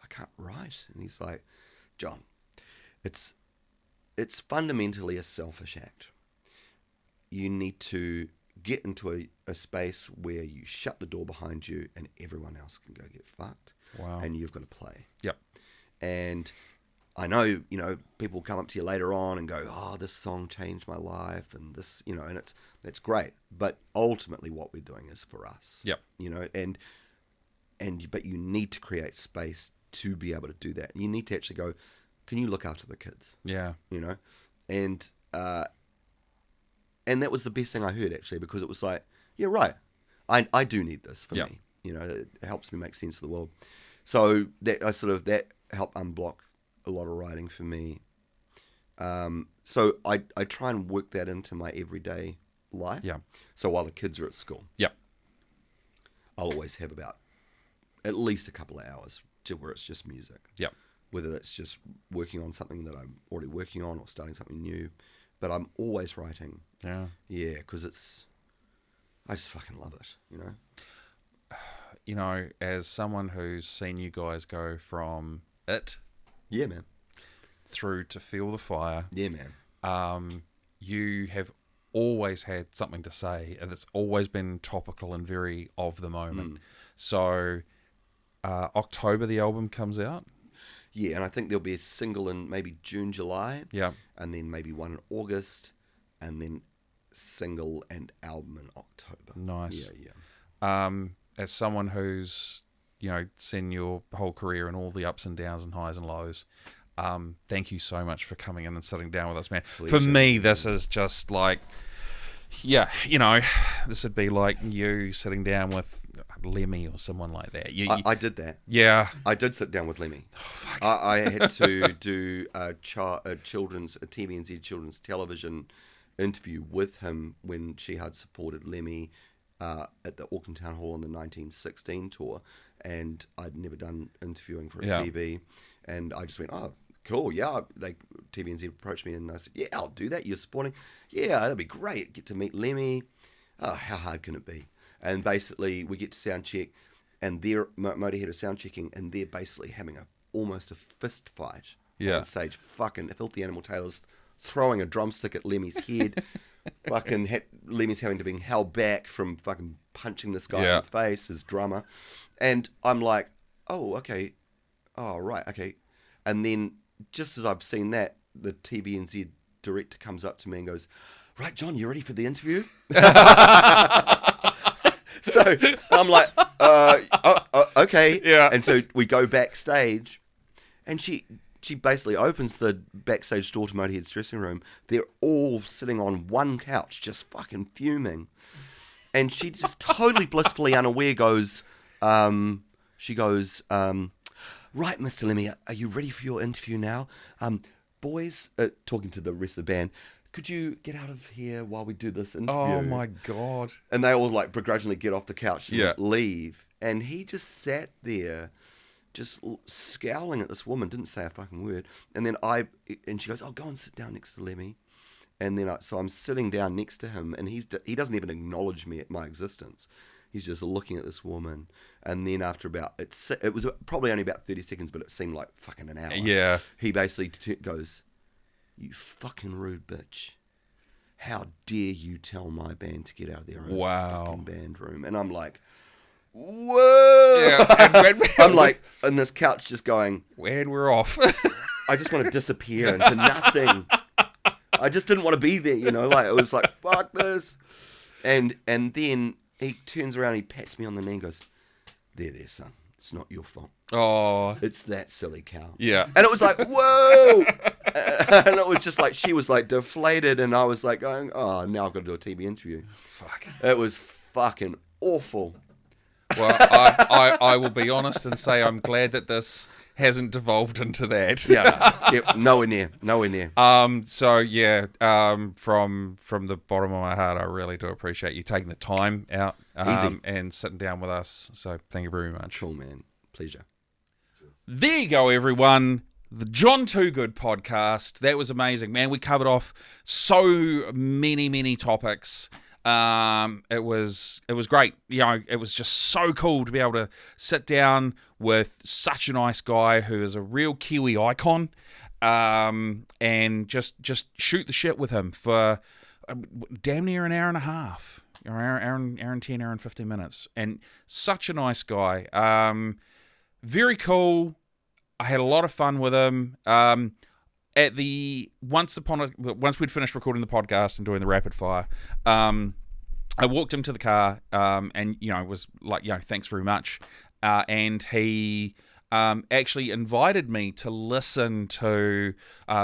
can't write. And he's like, John, it's fundamentally a selfish act. You need to get into a space where you shut the door behind you and everyone else can go get fucked. Wow. And you've got to play. Yep. And I know, people come up to you later on and go, oh, this song changed my life, and this, and it's great. But ultimately what we're doing is for us. Yep. But you need to create space to be able to do that. You need to actually go, can you look after the kids? Yeah. And that was the best thing I heard, actually, because it was like, yeah, right. I do need this for me. It helps me make sense of the world. So that helped unblock a lot of writing for me. So I try and work that into my everyday life. Yeah. So while the kids are at school, yep, I'll always have about at least a couple of hours where it's just music. Yep. Whether it's just working on something that I'm already working on or starting something new, but I'm always writing. Yeah. Yeah, because I just fucking love it. As someone who's seen you guys go from It. Yeah, man. Through To Feel the Fire. Yeah, man. You have always had something to say, and it's always been topical and very of the moment. So, October the album comes out. Yeah, and I think there'll be a single in maybe June, July. Yeah. And then maybe one in August, and then single and album in October. Nice. Yeah. As someone who's, seen your whole career and all the ups and downs and highs and lows, thank you so much for coming in and sitting down with us, man. Pleasure. For me, this is just like, this would be like you sitting down with Lemmy or someone like that. I did that. Yeah. I did sit down with Lemmy. I had to do a TVNZ children's television interview with him when Shihad supported Lemmy at the Auckland Town Hall on the 1916 tour, and I'd never done interviewing for TV, and I just went, oh, cool, yeah. TVNZ approached me, and I said, yeah, I'll do that. You're supporting? Yeah, that'd be great. Get to meet Lemmy. Oh, how hard can it be? And basically, we get to sound check, and they're Motorhead are sound checking, and they're basically having almost a fist fight on stage. Fucking Filthy Animal Taylor's throwing a drumstick at Lemmy's head. Lemmy's having to be held back from fucking punching this guy in the face, his drummer. And I'm like, oh, okay. Oh, right, okay. And then, just as I've seen that, the TVNZ director comes up to me and goes, right, John, you ready for the interview? So I'm like, okay. Yeah. And so we go backstage, and she basically opens the backstage door to Motorhead's dressing room. They're all sitting on one couch, just fucking fuming. And she just totally blissfully unaware goes, right, Mr. Lemmy, are you ready for your interview now? Boys, talking to the rest of the band, could you get out of here while we do this interview? Oh, my God. And they all begrudgingly get off the couch and leave. And he just sat there, just scowling at this woman, didn't say a fucking word. And then she goes, oh, go and sit down next to Lemmy. And then so I'm sitting down next to him, and he doesn't even acknowledge my existence. He's just looking at this woman. And then after it was probably only about 30 seconds, but it seemed like fucking an hour. Yeah. He basically goes, you fucking rude bitch. How dare you tell my band to get out of their own fucking band room? And I'm like, whoa. Yeah, I'm like, on this couch just going, and we're off. I just want to disappear into nothing. I just didn't want to be there, it was like, fuck this. And then he turns around, he pats me on the knee and goes, there, son. It's not your fault. Oh. It's that silly cow. Yeah. And it was like, whoa. And it was just like, she was like deflated, and I was like going, oh, now I've got to do a TV interview. Fuck. It was fucking awful. Well, I will be honest and say I'm glad that this hasn't devolved into that. Yeah, nowhere near. So yeah, from the bottom of my heart, I really do appreciate you taking the time out and sitting down with us. So thank you very much. Cool, man. Pleasure. There you go, everyone. The Jon Toogood podcast. That was amazing, man. We covered off so many topics. It was great. It was just so cool to be able to sit down with such a nice guy who is a real Kiwi icon, and just shoot the shit with him for damn near an hour and a half, hour and 10, hour and 15 minutes, and such a nice guy. Very cool. I had a lot of fun with him. Once we'd finished recording the podcast and doing the rapid fire, I walked him to the car, and was like, thanks very much. And he actually invited me to listen to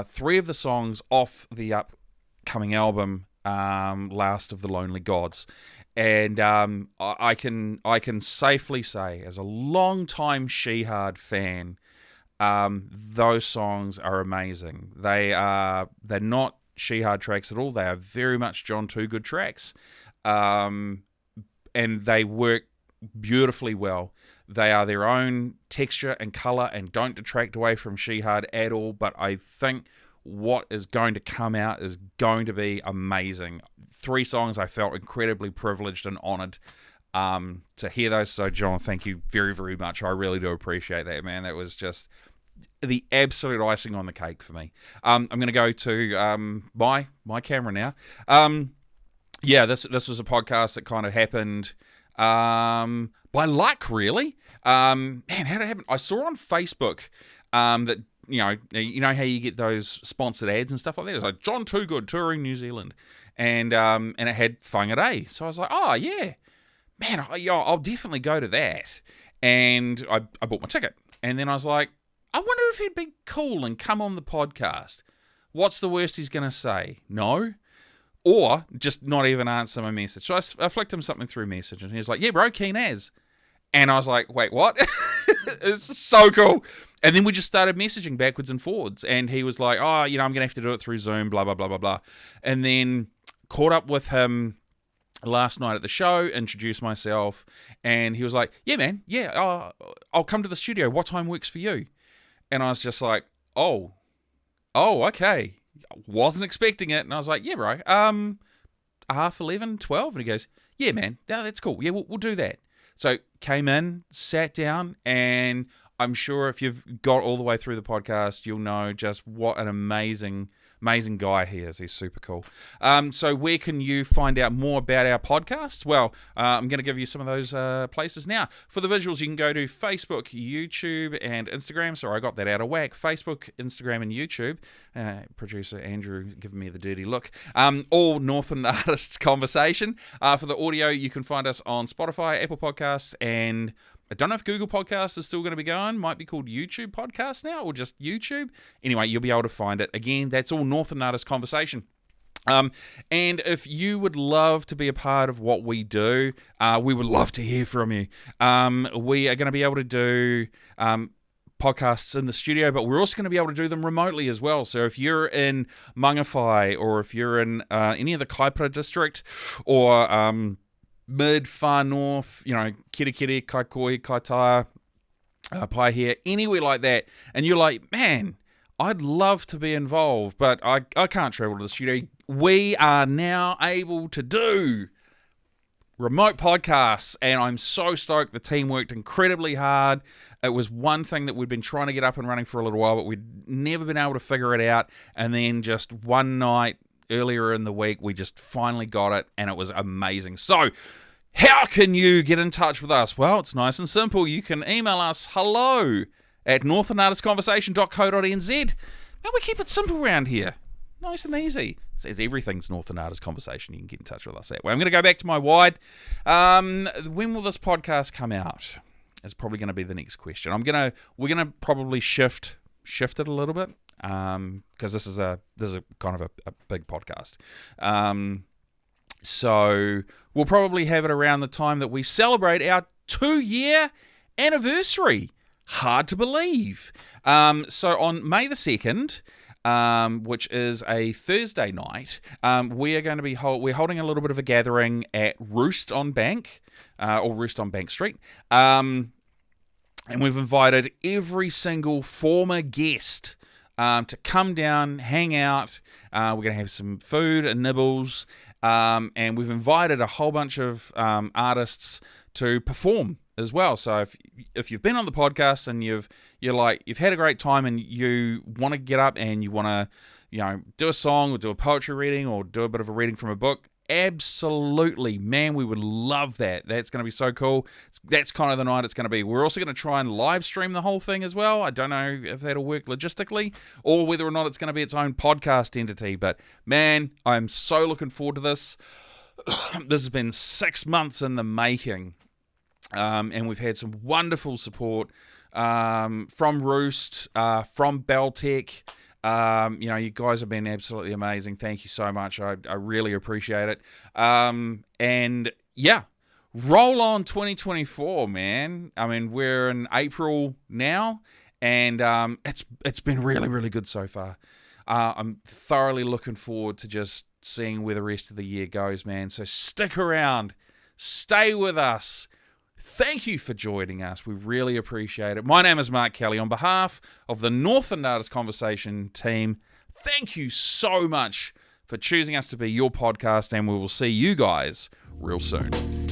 3 of the songs off the upcoming album, Last of the Lonely Gods. And I can safely say, as a long-time Shihad fan, those songs are amazing. They're not Shihad tracks at all. They are very much Jon Toogood tracks, and they work beautifully well. They are their own texture and colour and don't detract away from Shihad at all. But I think what is going to come out is going to be amazing. 3 songs I felt incredibly privileged and honoured to hear those. So, John, thank you very, very much. I really do appreciate that, man. It was just the absolute icing on the cake for me. I'm going to go to my camera now. This was a podcast that kind of happened by luck, really. Man, how did it happen? I saw on Facebook that you know how you get those sponsored ads and stuff like that. It's like Jon Toogood touring New Zealand, and it had Whangarei. So I was like, oh yeah, man, I'll definitely go to that. And I bought my ticket, and then I was like, I wonder if he'd be cool and come on the podcast. What's the worst he's going to say? No? Or just not even answer my message. So I flicked him something through message, and he was like, yeah, bro, keen as. And I was like, wait, what? It's so cool. And then we just started messaging backwards and forwards. And he was like, oh, I'm going to have to do it through Zoom, blah, blah, blah, blah, blah. And then caught up with him last night at the show, introduced myself, and he was like, yeah, man, yeah, I'll come to the studio. What time works for you? And I was just like, oh, okay. Wasn't expecting it. And I was like, yeah, bro, 11:30, 12. And he goes, yeah, man, no, that's cool. Yeah, we'll do that. So came in, sat down, and I'm sure if you've got all the way through the podcast, you'll know just what an amazing guy he is. He's super cool. So where can you find out more about our podcast? Well, I'm going to give you some of those places now. For the visuals, you can go to Facebook, YouTube, and Instagram. Sorry, I got that out of whack. Facebook, Instagram, and YouTube. Producer Andrew giving me the dirty look. All Northland Artists Conversation. For the audio, you can find us on Spotify, Apple Podcasts, and I don't know if Google Podcasts is still going to be going. Might be called YouTube Podcast now, or just YouTube. Anyway, you'll be able to find it. Again, that's all Northland Artists Conversation. And if you would love to be a part of what we do, we would love to hear from you. We are going to be able to do podcasts in the studio, but we're also going to be able to do them remotely as well. So if you're in Whangarei, or if you're in any of the Kaipara district, or mid, far north, Kirikiri, Kaikoi, Kaitaia, Paihia, anywhere like that, and you're like, man, I'd love to be involved, but I can't travel to the studio. We are now able to do remote podcasts, and I'm so stoked. The team worked incredibly hard. It was one thing that we'd been trying to get up and running for a little while, but we'd never been able to figure it out, and then just one night, earlier in the week, we just finally got it, and it was amazing. So, how can you get in touch with us? Well, it's nice and simple. You can email us hello@northlandartistsconversation.co.nz. And we keep it simple around here. Nice and easy. It says everything's Northland Artists Conversation. You can get in touch with us that way. I'm going to go back to my wide. When will this podcast come out? Is probably going to be the next question. We're gonna probably shift it a little bit. Because this is a kind of a big podcast. So we'll probably have it around the time that we celebrate our 2-year anniversary. Hard to believe. So on May the 2nd, which is a Thursday night, we're going to be we're holding a little bit of a gathering at Roost on Bank, or Roost on Bank Street. And we've invited every single former guest to come down, hang out. We're going to have some food and nibbles, and we've invited a whole bunch of artists to perform as well. So if you've been on the podcast and you've had a great time and you want to get up and you want to do a song or do a poetry reading or do a bit of a reading from a book, absolutely, man, we would love that. That's going to be so cool. That's kind of the night it's going to be. We're also going to try and live stream the whole thing as well. I don't know if that'll work logistically or whether or not it's going to be its own podcast entity, but man, I'm so looking forward to this. This has been 6 months in the making, and we've had some wonderful support from Roost, from Beltec. You guys have been absolutely amazing. Thank you so much. I really appreciate it. And yeah, roll on 2024, man. I mean, we're in April now, and it's been really, really good so far. I'm thoroughly looking forward to just seeing where the rest of the year goes, man. So stick around, stay with us. Thank you for joining us. We really appreciate it. My name is Mark Kelly. On behalf of the Northland Artists Conversation team, thank you so much for choosing us to be your podcast, and we will see you guys real soon.